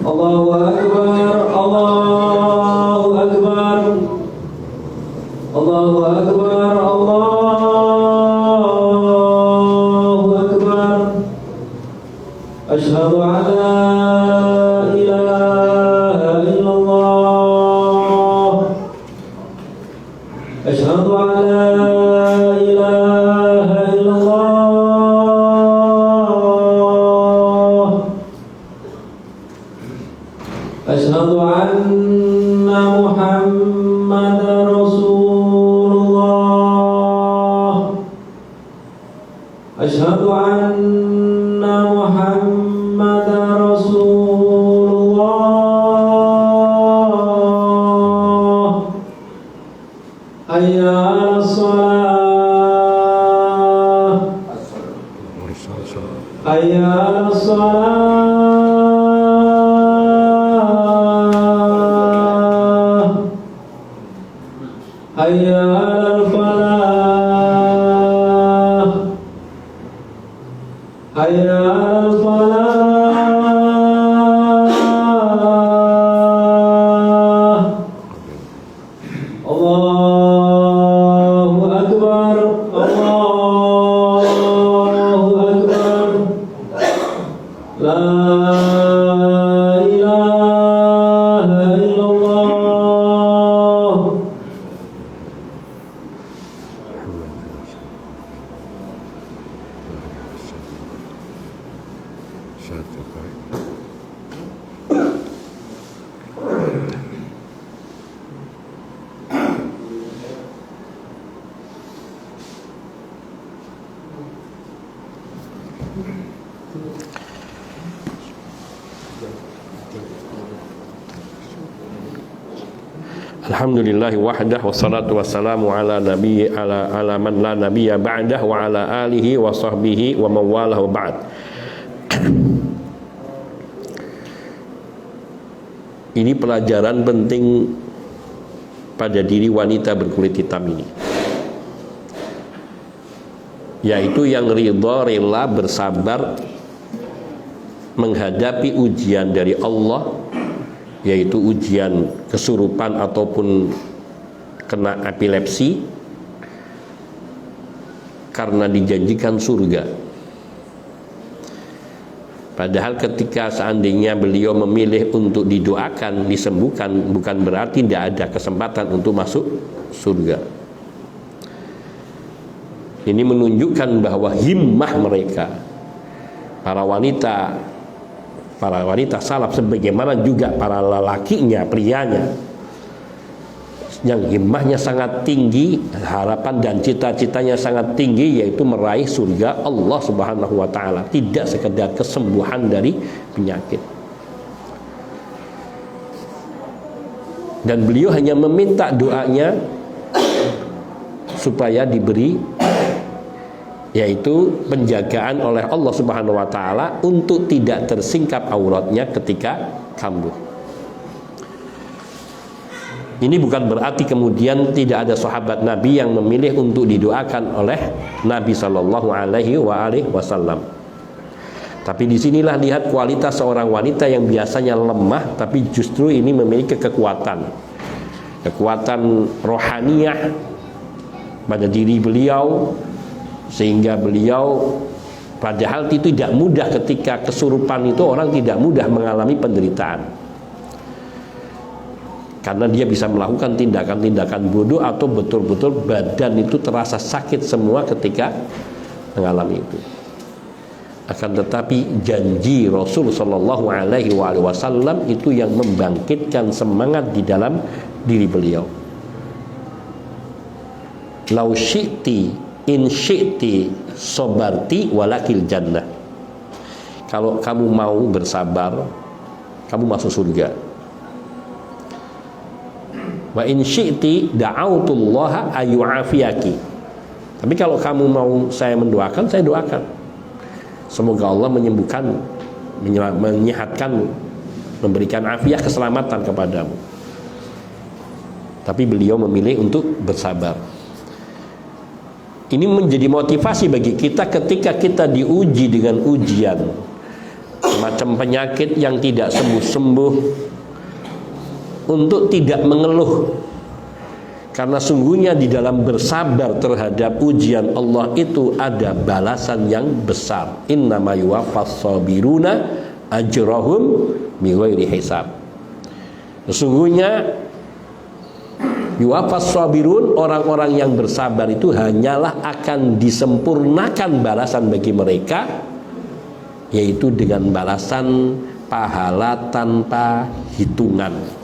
Allahu Akbar, Allahu Akbar, Allahu Akbar, Allahu Akbar. Asyhadu an la ilaha illallah, asyhadu an la ilaha illallah. Asyhadu anna Muhammadar Rasulullah. Asyhadu anna Muhammadar Rasulullah. Hayya 'alas shalah. Hayya 'alas shalah. Hayya 'alal falah. Hayya 'alal falah. Allahu Akbar, Allahu Akbar. La ilaha illallah. Alhamdulillahi wahdah wassalatu wassalamu ala nabi ala man la nabiyya ba'dah wa ala alihi wa sahbihi wa man walahu ba'd. Ini pelajaran penting pada diri wanita berkulit hitam ini, yaitu yang ridha, rela, bersabar menghadapi ujian dari Allah, yaitu ujian kesurupan ataupun kena epilepsi, karena dijanjikan surga. Padahal ketika seandainya beliau memilih untuk didoakan, disembuhkan, bukan berarti tidak ada kesempatan untuk masuk surga. Ini menunjukkan bahwa himmah mereka, para wanita salaf, sebagaimana juga para lelakinya, prianya, yang himmahnya sangat tinggi, harapan dan cita-citanya sangat tinggi, yaitu meraih surga Allah Subhanahu wa taala, tidak sekedar kesembuhan dari penyakit. Dan beliau hanya meminta doanya supaya diberi, yaitu penjagaan oleh Allah Subhanahu wa taala untuk tidak tersingkap auratnya ketika kambuh. Ini bukan berarti kemudian tidak ada sahabat Nabi yang memilih untuk didoakan oleh Nabi Shallallahu Alaihi Wasallam. Tapi disinilah lihat kualitas seorang wanita yang biasanya lemah, tapi justru ini memiliki kekuatan rohaniyah pada diri beliau, sehingga beliau, padahal itu tidak mudah ketika kesurupan itu, orang tidak mudah mengalami penderitaan. Karena dia bisa melakukan tindakan-tindakan bodoh atau betul-betul badan itu terasa sakit semua ketika mengalami itu. Akan tetapi janji Rasul Shallallahu Alaihi Wasallam itu yang membangkitkan semangat di dalam diri beliau. Lau syi'ti in syi'ti sobarti walakil jannah. Kalau kamu mau bersabar, kamu masuk surga. Wa in syi'ti da'autullaha ayyu'afiyaki. Tapi kalau kamu mau saya mendoakan, saya doakan, semoga Allah menyembuhkan, menyehatkanmu, memberikan afiat, keselamatan kepadamu. Tapi beliau memilih untuk bersabar. Ini menjadi motivasi bagi kita ketika kita diuji dengan ujian semacam penyakit yang tidak sembuh-sembuh, untuk tidak mengeluh, karena sungguhnya di dalam bersabar terhadap ujian Allah itu ada balasan yang besar. Innama yuwaffas sabiruna ajrahum bighairi hisab. Sesungguhnya yuwaffas sabirun, orang-orang yang bersabar itu hanyalah akan disempurnakan balasan bagi mereka, yaitu dengan balasan pahala tanpa hitungan.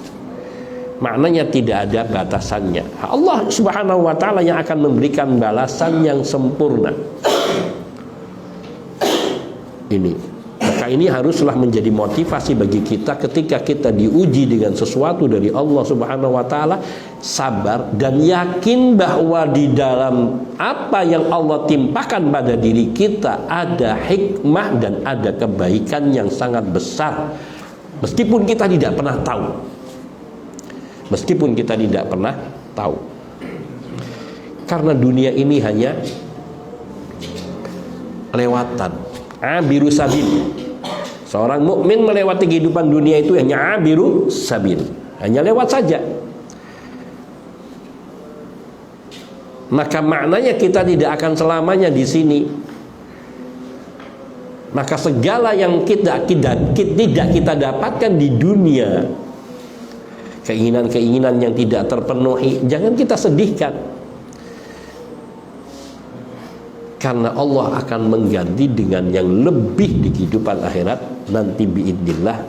Maknanya tidak ada batasannya. Allah Subhanahu wa taala yang akan memberikan balasan yang sempurna. Ini, maka ini haruslah menjadi motivasi bagi kita ketika kita diuji dengan sesuatu dari Allah Subhanahu wa taala, sabar dan yakin bahwa di dalam apa yang Allah timpakan pada diri kita ada hikmah dan ada kebaikan yang sangat besar, meskipun kita tidak pernah tahu. Meskipun kita tidak pernah tahu. Karena dunia ini hanya lewatan, abiru sabil. Seorang mukmin melewati kehidupan dunia itu hanya abiru sabil, hanya lewat saja. Maka maknanya kita tidak akan selamanya di sini. Maka segala yang tidak kita dapatkan di dunia, keinginan-keinginan yang tidak terpenuhi, jangan kita sedihkan, karena Allah akan mengganti dengan yang lebih di kehidupan akhirat nanti biidznillah,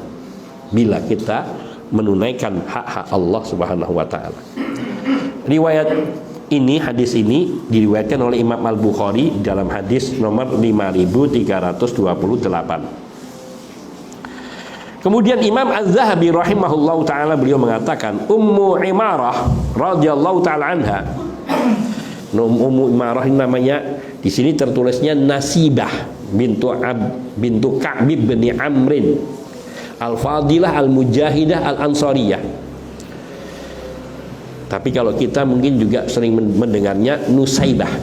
bila kita menunaikan hak-hak Allah Subhanahu wa taala. Riwayat ini, hadis ini diriwayatkan oleh Imam Al-Bukhari dalam hadis nomor 5328. Kemudian Imam Az-Zahabi rahimahullahu taala beliau mengatakan, Ummu Imarah radhiyallahu taala anha. Ummu Imarah ini namanya, di sini tertulisnya Nasibah bintu Ka'b bin Amrin Al-Fadilah Al-Mujahidah Al-Ansariyah. Tapi kalau kita mungkin juga sering mendengarnya Nusaibah.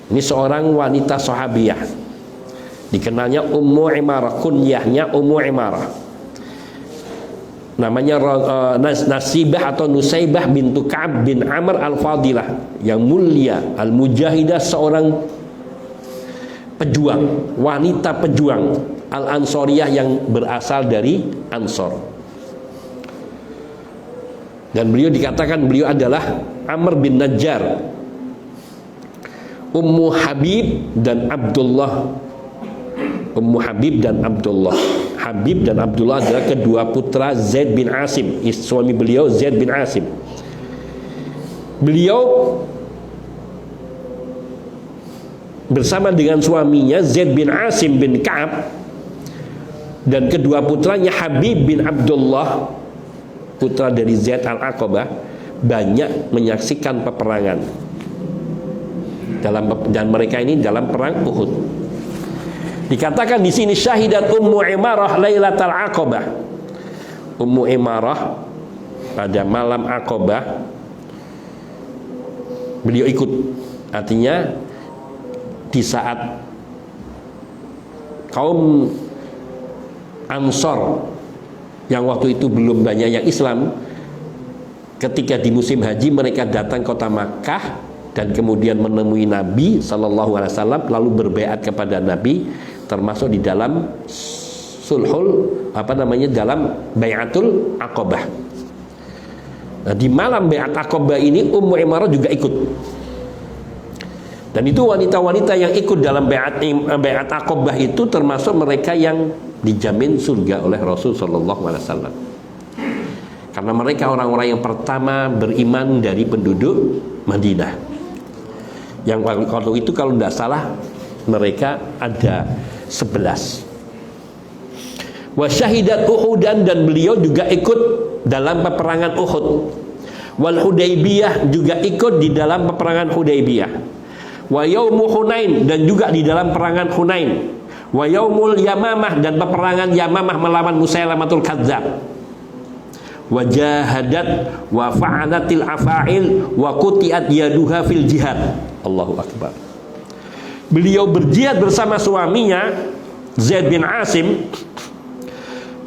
Ini seorang wanita sahabiyah Dikenalnya Ummu Imarah, kunyahnya Ummu Imarah. Namanya Nasibah atau Nusaibah bintu Ka'ab bin Amr al-Fadilah, yang mulia, al-mujahidah, seorang pejuang, wanita pejuang, al-Ansoriyah yang berasal dari Ansor. Dan beliau dikatakan beliau adalah Amr bin Najjar, Ummu Habib dan Abdullah. Ummu Habib dan Abdullah. Habib dan Abdullah adalah kedua putra Zaid bin Asim, suami beliau Zaid bin Asim. Beliau bersama dengan suaminya Zaid bin Asim bin Ka'ab dan kedua putranya Habib bin Abdullah, putra dari Zaid al-Aqabah, banyak menyaksikan peperangan dan mereka ini dalam perang Uhud. Dikatakan di sini syahidat Ummu Imarah Lailatul Aqabah. Ummu Imarah pada malam Aqabah beliau ikut. Artinya di saat kaum Ansor yang waktu itu belum banyak yang Islam, ketika di musim haji mereka datang kota Makkah dan kemudian menemui Nabi Sallallahu Alaihi Wasallam, lalu berbaiat kepada Nabi, termasuk di dalam dalam Bai'atul Aqabah. Nah, di malam Bai'at Aqabah ini Ummu Imarah juga ikut. Dan itu wanita-wanita yang ikut dalam Bai'at Aqabah itu termasuk mereka yang dijamin surga oleh Rasul sallallahu alaihi wasallam. Karena mereka orang-orang yang pertama beriman dari penduduk Madinah. Yang waktu itu kalau tidak salah mereka ada 11. Wa syahidat Uhudan, dan beliau juga ikut dalam peperangan Uhud. Wal Hudaybiyah, juga ikut di dalam peperangan Hudaybiyah. Wa yaumu Hunain, dan juga di dalam peperangan Hunain. Wa yaumul Yamamah, dan peperangan Yamamah melawan Musailamatul Kadzdzab. Wa jahadat wa fa'alatil afa'il wa qutiat yaduha fil jihad. Allahu akbar. Beliau berjihad bersama suaminya Zaid bin Asim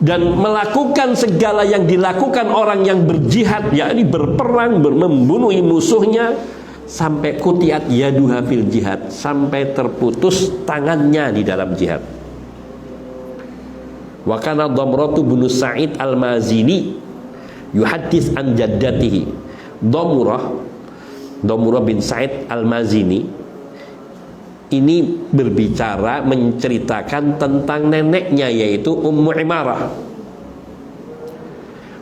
dan melakukan segala yang dilakukan orang yang berjihad, yakni berperang, membunuh musuhnya, sampai kutiat yaduha fil jihad, sampai terputus tangannya di dalam jihad. Wa kana Dhamratu bin Sa'id al-Mazini yuhaddits an jaddatihi. Dhamrah bin Sa'id al-Mazini ini berbicara, menceritakan tentang neneknya, yaitu Ummu Imarah.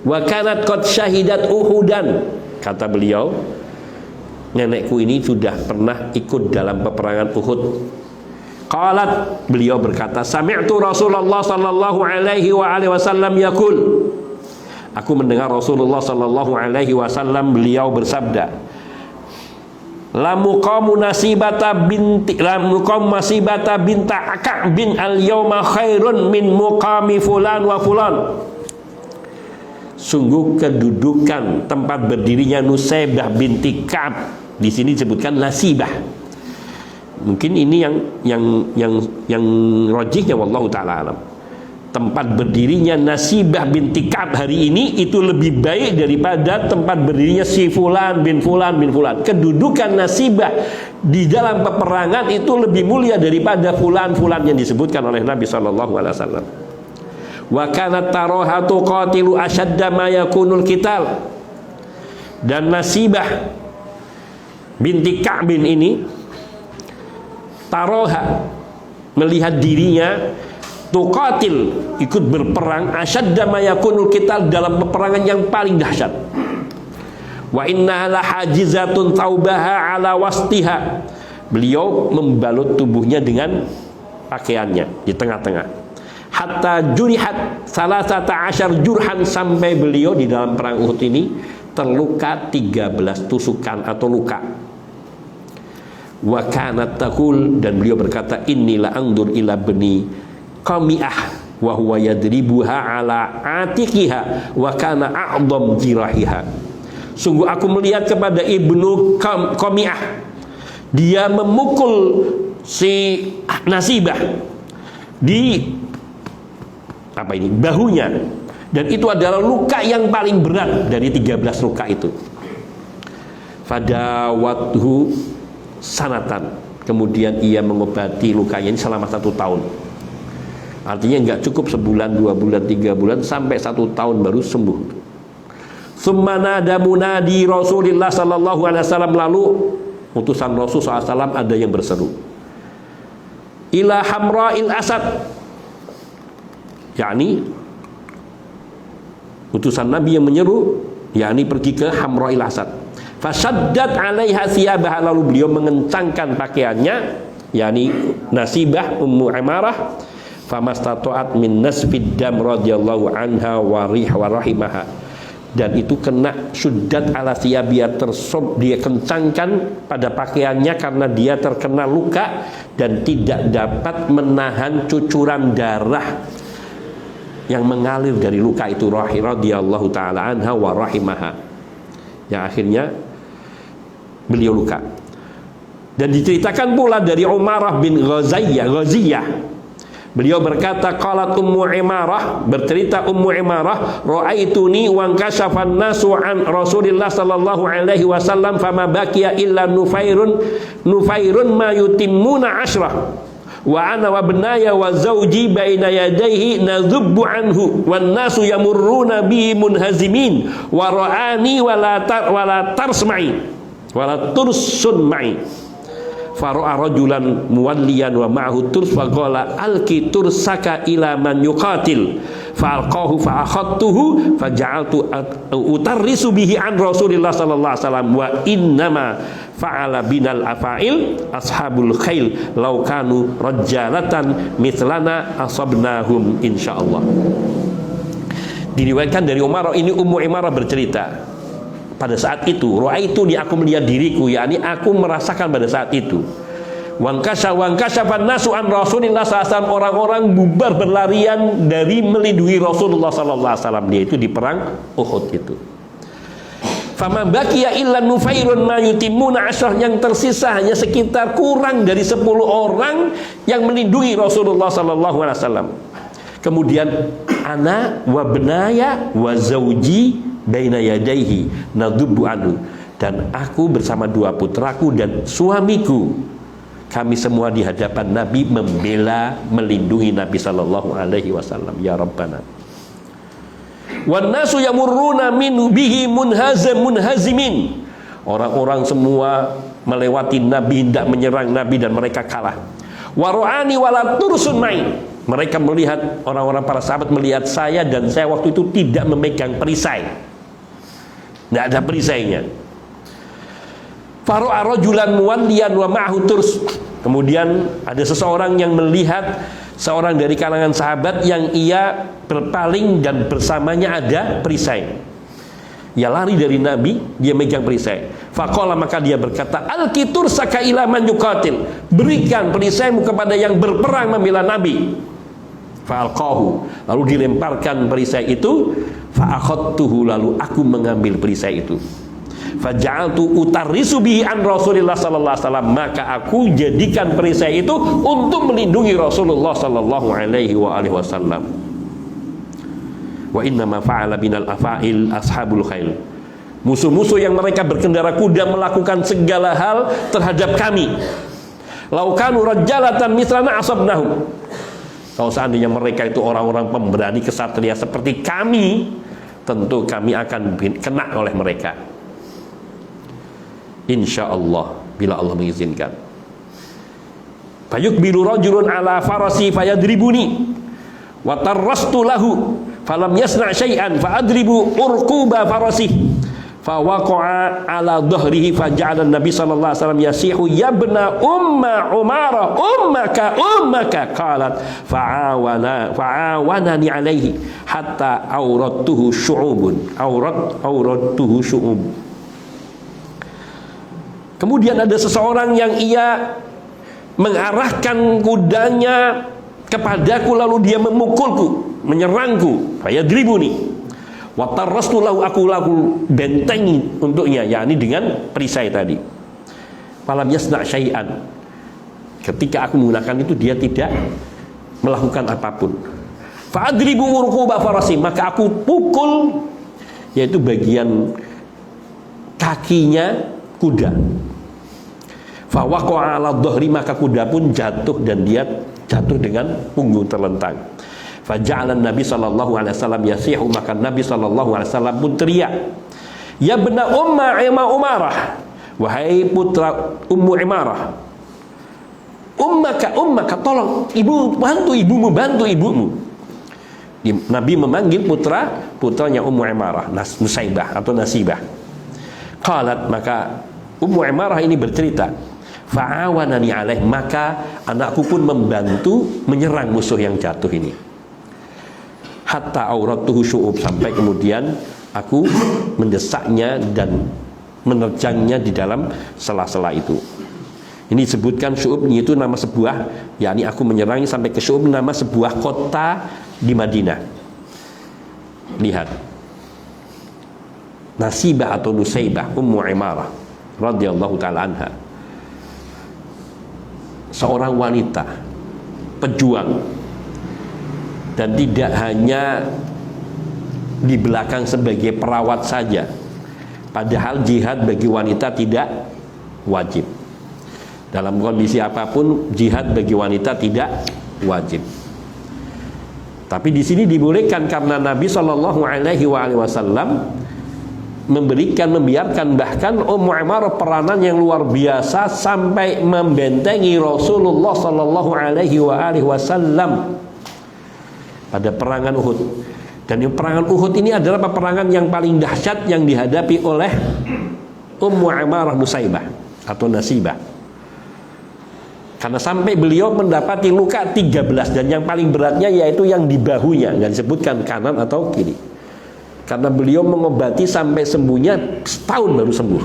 Wa kanat qad syahidat Uhudan, kata beliau, nenekku ini sudah pernah ikut dalam peperangan Uhud. Qalat, beliau berkata, sami'tu Rasulullah sallallahu alaihi wasallam yaqul, aku mendengar Rasulullah sallallahu alaihi wasallam beliau bersabda, La muqamu nasibata binta Ka'bin al-yawma khairun min muqami fulan wa fulan. Sungguh kedudukan tempat berdirinya Nusaibah binti Ka'ab, di sini disebutkan Nasibah. Mungkin ini yang rajihnya, wallahu taala alam. Tempat berdirinya Nasibah binti Ka'ab hari ini itu lebih baik daripada tempat berdirinya si fulan bin fulan bin fulan. Kedudukan Nasibah di dalam peperangan itu lebih mulia daripada fulan-fulan yang disebutkan oleh Nabi sallallahu alaihi wasallam. Wa kanat tarahatu qatilu ashadda ma yakunul qital. Dan Nasibah binti Ka'bin ini taroha, melihat dirinya tuqatil, ikut berperang, asyadda ma yakunul qital, dalam peperangan yang paling dahsyat. Wa innaha la hajizatun taubaha ala wastiha. Beliau membalut tubuhnya dengan pakaiannya di tengah-tengah. Hatta jurihat salasata asyar jurhan, sampai beliau di dalam perang Uhud ini terluka 13 tusukan atau luka. Wa kanat taqul, dan beliau berkata, inilah angdur ila bani Qami'ah wa huwa yadribuha ala atiqiha wa kana a'dham jirahiha. Sungguh aku melihat kepada ibnu Qami'ah, dia memukul si Nasibah di bahunya, dan itu adalah luka yang paling berat dari 13 luka itu. Fadawathu sanatan, kemudian ia mengobati lukanya ini selama 1 tahun. Artinya nggak cukup sebulan, 2 bulan, 3 bulan, sampai 1 tahun baru sembuh. Tsumma nada munadi Rasulullah sallallahu alaihi wasallam, lalu utusan Rasul SAW ada yang berseru, ila hamra'il asad, yakni utusan Nabi yang menyeru, yakni pergi ke hamra'il asad. Fasaddat 'alaiha thiyabah, lalu beliau mengencangkan pakaiannya, yakni Nasibah Ummu Imarah. Famastato'at min nasfid dam radhiyallahu anha wa rahimaha, dan itu kena suddat ala thiyabiyah, dia kencangkan pada pakaiannya karena dia terkena luka dan tidak dapat menahan cucuran darah yang mengalir dari luka itu, radhiyallahu taala anha wa rahimaha, yang akhirnya beliau luka. Dan diceritakan pula dari Umarah bin Ghaziyah, beliau berkata, qalat Ummu Imarah, bercerita Ummu Imarah, ra'aituni wa kasafan nasu an Rasulillah sallallahu alaihi wasallam fama baqiya illa nufairun ma yutimmuna ashrah wa ana wa ibnaya wa zawji baina yadayhi nadhubbu anhu wan nasu yamurruna bi munhazimin wa ra'ani wa la tarsma'i wa la tursun ma'i. Faro'a rajulan muwalliyan wa ma'ahu turs faqala alki tursaka ila man yuqatil fa'alqahu fa'akhadtuhu faja'altu utarrisu bihi an Rasulillah sallallahu alaihi wasallam wa innama fa'ala binal afa'il ashabul khail law kanu rajalatan mithlana asabnahum insyaallah. Diriwayatkan dari Umar, ini Ummu Imarah bercerita, pada saat itu ra'aituni, aku melihat diriku, yakni aku merasakan pada saat itu, wangkasafan nasu an Rasulillah SAW, orang-orang bubar berlarian dari melindungi Rasulullah SAW, yaitu di perang Uhud itu. Fama baqiya illa nufairun ma yutimuna ashrah, yang tersisa hanya sekitar kurang dari 10 orang yang melindungi Rasulullah SAW. Kemudian ana wa benaya wa zauji baina yadaihi nadhubbu anhu, dan aku bersama 2 putraku dan suamiku, kami semua di hadapan Nabi membela, melindungi Nabi sallallahu alaihi wasallam. Ya Rabbana. Wan nasu yamurruna min bihi munhazimin, orang-orang semua melewati Nabi, hendak menyerang Nabi, dan mereka kalah. Wa ra'ani wala tursun mai, mereka melihat, orang-orang para sahabat melihat saya, dan saya waktu itu tidak memegang perisai, tidak ada perisainya. Faro'a rajulan muwalliyan wa ma'ahu turs, kemudian ada seseorang yang melihat seorang dari kalangan sahabat yang ia berpaling dan bersamanya ada perisai. Ia lari dari Nabi, dia megang perisai. Faqala, maka dia berkata, alkitur saka ila man yuqatil, berikan perisaimu kepada yang berperang membela Nabi. Fa'alqahu, lalu dilemparkan perisai itu. Fa'akhadtuhu, lalu aku mengambil perisai itu. Faja'altu utarrisu bihi an Rasulillah sallallahu alaihi wasallam, maka aku jadikan perisai itu untuk melindungi Rasulullah sallallahu alaihi wasallam. Wa inna ma fa'ala binal afa'il ashabul khail, musuh-musuh yang mereka berkendara kuda melakukan segala hal terhadap kami. Laukanu rajalatan mislana asabnahum, kalau seandainya mereka itu orang-orang pemberani kesatria seperti kami, tentu kami akan kena oleh mereka, insyaallah, bila Allah mengizinkan. Fayukbilu rajulun ala farasi fayadribuni wa tarrastu lahu falam yasna syai'an fa'adribu urquba farasi fawaqa'a ala dhahrihi faja'ala Nabi sallallahu alaihi wasallam yasihu yabna umma Umarah ummaka qalat fa'awanani alaihi hatta aurattuhu syu'ub. Kemudian ada seseorang yang ia mengarahkan kudanya kepadaku, lalu dia memukulku, menyerangku, fayadribuni wa tarrastu lahu, aku bentengi untuknya, yakni dengan perisai tadi. Falam yasna syai'an, ketika aku menggunakan itu dia tidak melakukan apapun. Fa'adribu urquba farasi, maka aku pukul, yaitu bagian kakinya kuda. Fawaqa'a 'ala dhahri, maka kuda pun jatuh dan dia jatuh dengan punggung terlentang. Faja'ala Nabi sallallahu alaihi wasallam yasihu, maka Nabi sallallahu alaihi wasallam pun teriak, ya bena Umarah, wahai putra Ummu Imarah, ummaka, tolong ibu, bantu ibumu. Nabi memanggil putranya Ummu Imarah, Nusaibah atau Nasibah. Qalat, maka Ummu Imarah ini bercerita, fa'awanani alaih, maka anakku pun membantu menyerang musuh yang jatuh ini. Hatta auratuhu syu'ub, sampai kemudian aku mendesaknya dan menerjangnya di dalam sela-sela itu. Ini disebutkan Syu'ub itu nama sebuah, yakni aku menyerangnya sampai ke Syu'ub, nama sebuah kota di Madinah. Lihat, Nasibah atau Nusaibah Ummu Imarah radhiyallahu ta'ala anha, seorang wanita pejuang, dan tidak hanya di belakang sebagai perawat saja, padahal jihad bagi wanita tidak wajib. Dalam kondisi apapun jihad bagi wanita tidak wajib. Tapi di sini dibolehkan karena Nabi Shallallahu Alaihi Wasallam membiarkan bahkan Ummu Imarah peranan yang luar biasa sampai membentengi Rasulullah Shallallahu Alaihi Wasallam pada perangan Uhud. Dan perangan Uhud ini adalah peperangan yang paling dahsyat yang dihadapi oleh Ummu Imarah Nusaibah atau Nasibah. Karena sampai beliau mendapati luka 13, dan yang paling beratnya yaitu yang di bahunya, nggak disebutkan kanan atau kiri. Karena beliau mengobati sampai sembuhnya setahun baru sembuh.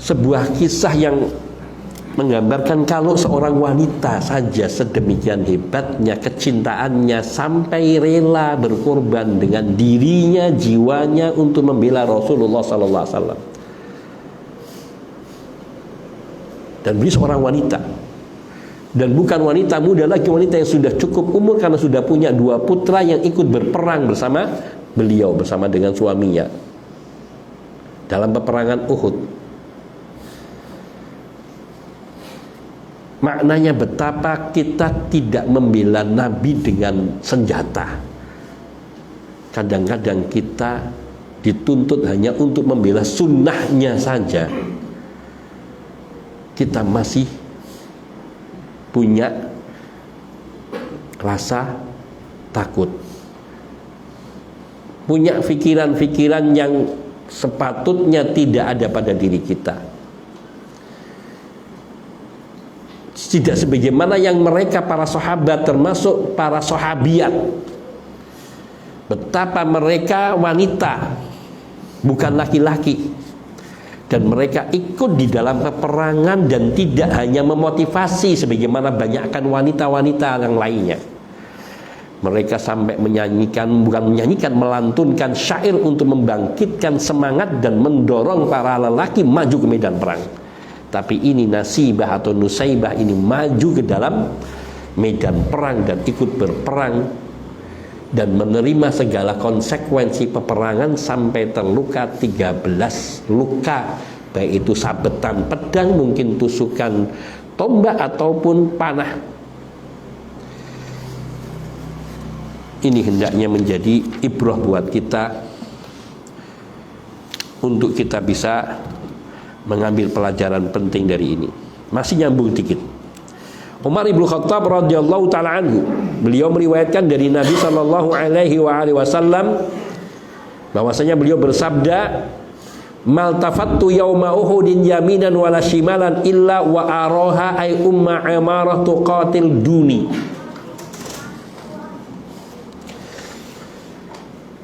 Sebuah kisah yang menggambarkan kalau seorang wanita saja sedemikian hebatnya kecintaannya sampai rela berkorban dengan dirinya, jiwanya untuk membela Rasulullah sallallahu alaihi wasallam. Dan beliau seorang wanita, dan bukan wanita muda lagi, wanita yang sudah cukup umur karena sudah punya 2 putra yang ikut berperang bersama beliau, bersama dengan suaminya dalam peperangan Uhud. Maknanya betapa kita tidak membela Nabi dengan senjata. Kadang-kadang kita dituntut hanya untuk membela sunnahnya saja. Kita masih punya rasa takut, punya pikiran-pikiran yang sepatutnya tidak ada pada diri kita. Tidak sebagaimana yang mereka para sahabat, termasuk para sahabiat, betapa mereka wanita bukan laki-laki, dan mereka ikut di dalam peperangan dan tidak hanya memotivasi sebagaimana banyakkan wanita-wanita yang lainnya. Mereka sampai melantunkan syair untuk membangkitkan semangat dan mendorong para lelaki maju ke medan perang. Tapi ini Nasibah atau Nusaibah ini maju ke dalam medan perang dan ikut berperang dan menerima segala konsekuensi peperangan sampai terluka 13 luka, baik itu sabetan pedang, mungkin tusukan tombak ataupun panah. Ini hendaknya menjadi ibrah buat kita untuk kita bisa mengambil pelajaran penting dari ini. Masih nyambung dikit. Umar ibn Khattab radhiyallahu taala anhu, beliau meriwayatkan dari Nabi sallallahu alaihi wasallam bahwasanya beliau bersabda, "Maltafattu yauma Uhudin yaminan wala shimalan illa wa araha ay umma Imarah tuqatil duni."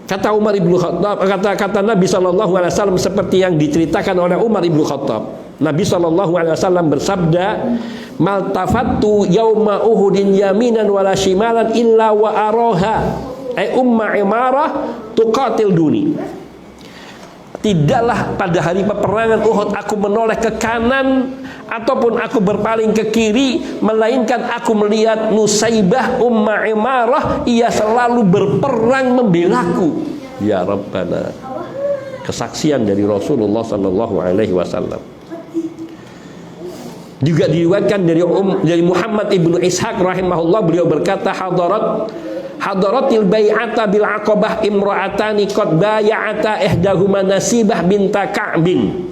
Kata Umar ibn Khattab, kata Nabi sallallahu alaihi wasallam seperti yang diceritakan oleh Umar ibn Khattab. Nabi sallallahu alaihi wasallam bersabda, "Maltafattu yauma Uhudin yaminan wala shimalan illa wa araha ay umma Imarah tuqatil duni." tidaklah pada hari peperangan Uhud aku menoleh ke kanan ataupun aku berpaling ke kiri, melainkan aku melihat Nusaibah Umma Imarah, ia selalu berperang membelaku. Ya Rabbana. Kesaksian dari Rasulullah sallallahu alaihi wasallam. Juga diriwayatkan dari Muhammad ibnu Ishaq rahimahullah, beliau berkata, hadaratil bai'ata bil aqabah imra'atani qad bay'ata ihdahuma Nasibah binta Ka'bin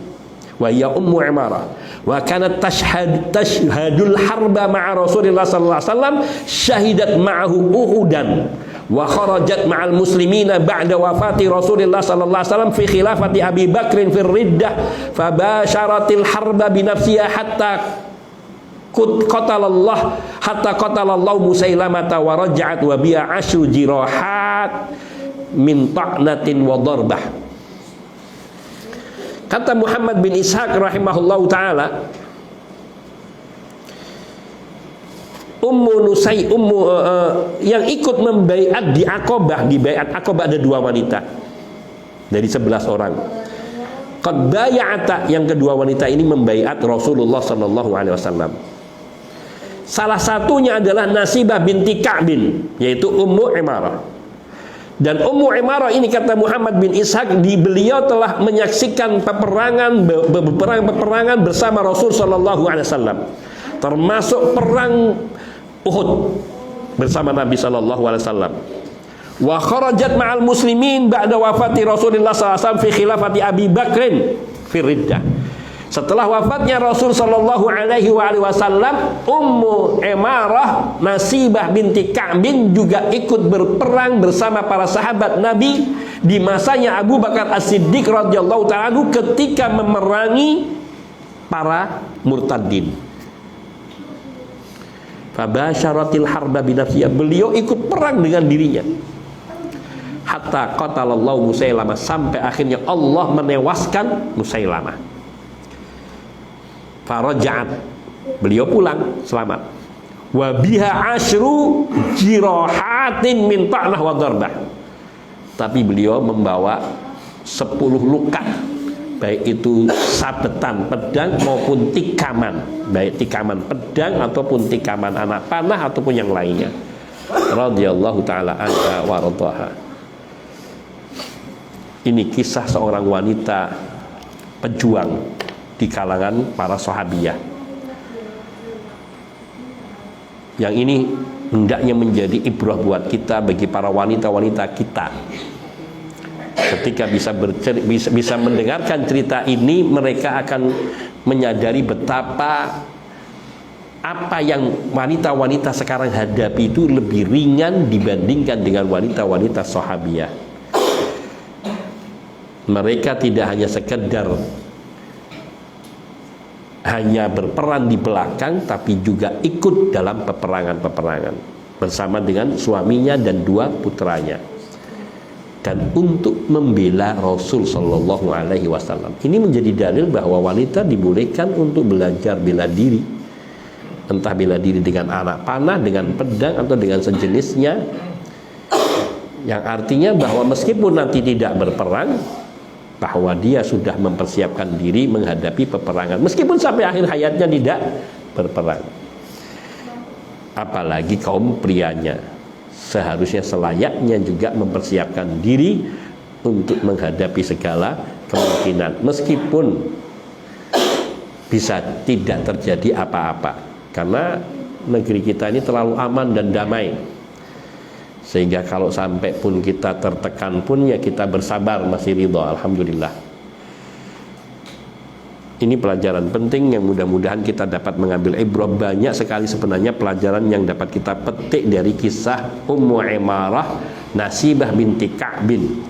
wa hiya ummu Imarah wa kanat tashhadul harba ma'a Rasulillah sallallahu alaihi wasallam, syahidat ma'ahu Uhudan wa kharajat ma'al muslimina ba'da wafati Rasulillah sallallahu alaihi wasallam fi khilafati Abi Bakrin fi riddah fa basyaratil harba bi nafsiha hatta qatalallahu Musailamata wa raja'at wa bi'a ashru jirahat min ta'natin wa darbah. Kata Muhammad bin Ishaq rahimahullahu taala, yang ikut membaiat di Aqabah, di baiat Aqabah ada 2 wanita dari 11 orang. Qad bay'ata, yang kedua wanita ini membaiat Rasulullah sallallahu alaihi wasallam. Salah satunya adalah Nasibah binti Ka'bin, yaitu Ummu Imarah. Dan Ummu Imarah ini, kata Muhammad bin Ishaq, beliau telah menyaksikan peperangan bersama Rasul sallallahu alaihi wasallam, termasuk perang Uhud bersama Nabi sallallahu alaihi wasallam. Wa kharajat ma'al muslimin ba'da wafati Rasulullah sallallahu alaihi wasallam fi khilafati Abi Bakrin fi riddah. Setelah wafatnya Rasul sallallahu alaihi wasallam, Ummu Imarah Nasibah binti Ka'bin juga ikut berperang bersama para sahabat Nabi di masanya Abu Bakar As-Siddiq radhiyallahu ta'ala anhu ketika memerangi para murtadin. Fabasyaratil harba binafsiyah, beliau ikut perang dengan dirinya. Hatta qatalallahu Musailamah, sampai akhirnya Allah menewaskan Musailamah. Faraja'at, beliau pulang selamat. Wa biha asyru jirahatin min ta'nah wa darbah. Tapi beliau membawa 10 luka, baik itu sabetan pedang maupun tikaman, baik tikaman pedang ataupun tikaman anak panah ataupun yang lainnya. Radhiyallahu taala anha wa radhaha. Ini kisah seorang wanita pejuang di kalangan para sahabiyah. Yang ini hendaknya menjadi ibrah buat kita, bagi para wanita-wanita kita. Ketika bisa mendengarkan cerita ini, mereka akan menyadari betapa apa yang wanita-wanita sekarang hadapi itu lebih ringan dibandingkan dengan wanita-wanita sahabiyah. Mereka tidak hanya sekedar berperan di belakang, tapi juga ikut dalam peperangan-peperangan bersama dengan suaminya dan 2 putranya, dan untuk membela Rasul sallallahu alaihi wasallam. Ini menjadi dalil bahwa wanita dibolehkan untuk belajar bela diri, entah bela diri dengan anak panah, dengan pedang atau dengan sejenisnya, yang artinya bahwa meskipun nanti tidak berperang, bahwa dia sudah mempersiapkan diri menghadapi peperangan meskipun sampai akhir hayatnya tidak berperang. Apalagi kaum prianya seharusnya selayaknya juga mempersiapkan diri untuk menghadapi segala kemungkinan, meskipun bisa tidak terjadi apa-apa, karena negeri kita ini terlalu aman dan damai, sehingga kalau sampai pun kita tertekan pun ya kita bersabar, masih ridha, alhamdulillah. Ini pelajaran penting yang mudah-mudahan kita dapat mengambil ibrah. Banyak sekali sebenarnya pelajaran yang dapat kita petik dari kisah Ummu Imarah Nasibah binti Ka'bin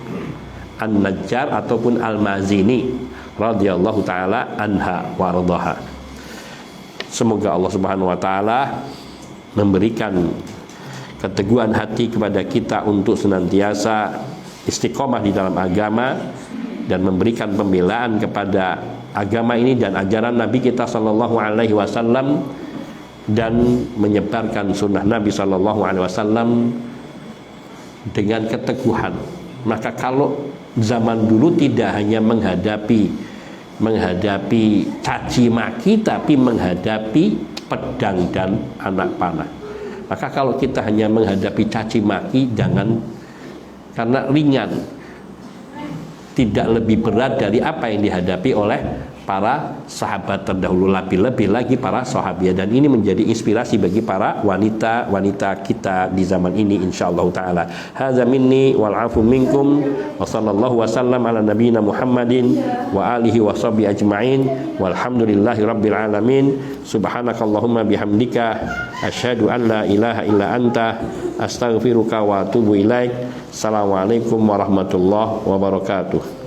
An-Najjar ataupun Al-Mazini radhiyallahu taala anha wa radhaha. Semoga Allah Subhanahu wa taala memberikan keteguhan hati kepada kita untuk senantiasa istiqomah di dalam agama dan memberikan pembelaan kepada agama ini dan ajaran Nabi kita sallallahu alaihi wasallam, dan menyebarkan sunnah Nabi sallallahu alaihi wasallam dengan keteguhan. Maka kalau zaman dulu tidak hanya menghadapi caci maki, tapi menghadapi pedang dan anak panah. Maka kalau kita hanya menghadapi caci maki, jangan, karena ringan, tidak lebih berat dari apa yang dihadapi oleh para sahabat terdahulu, lebih lagi para sahabiah. Dan ini menjadi inspirasi bagi para wanita kita di zaman ini, insyaallah taala. Hadza minni wal afu minkum wa sallallahu wasallam ala nabiyyina Muhammadin wa alihi wa sahbihi ajmain walhamdulillahi rabbil alamin. Subhanakallahumma bihamdika asyhadu an la ilaha illa anta astaghfiruka wa atubu ilaik. Assalamualaikum warahmatullahi wabarakatuh.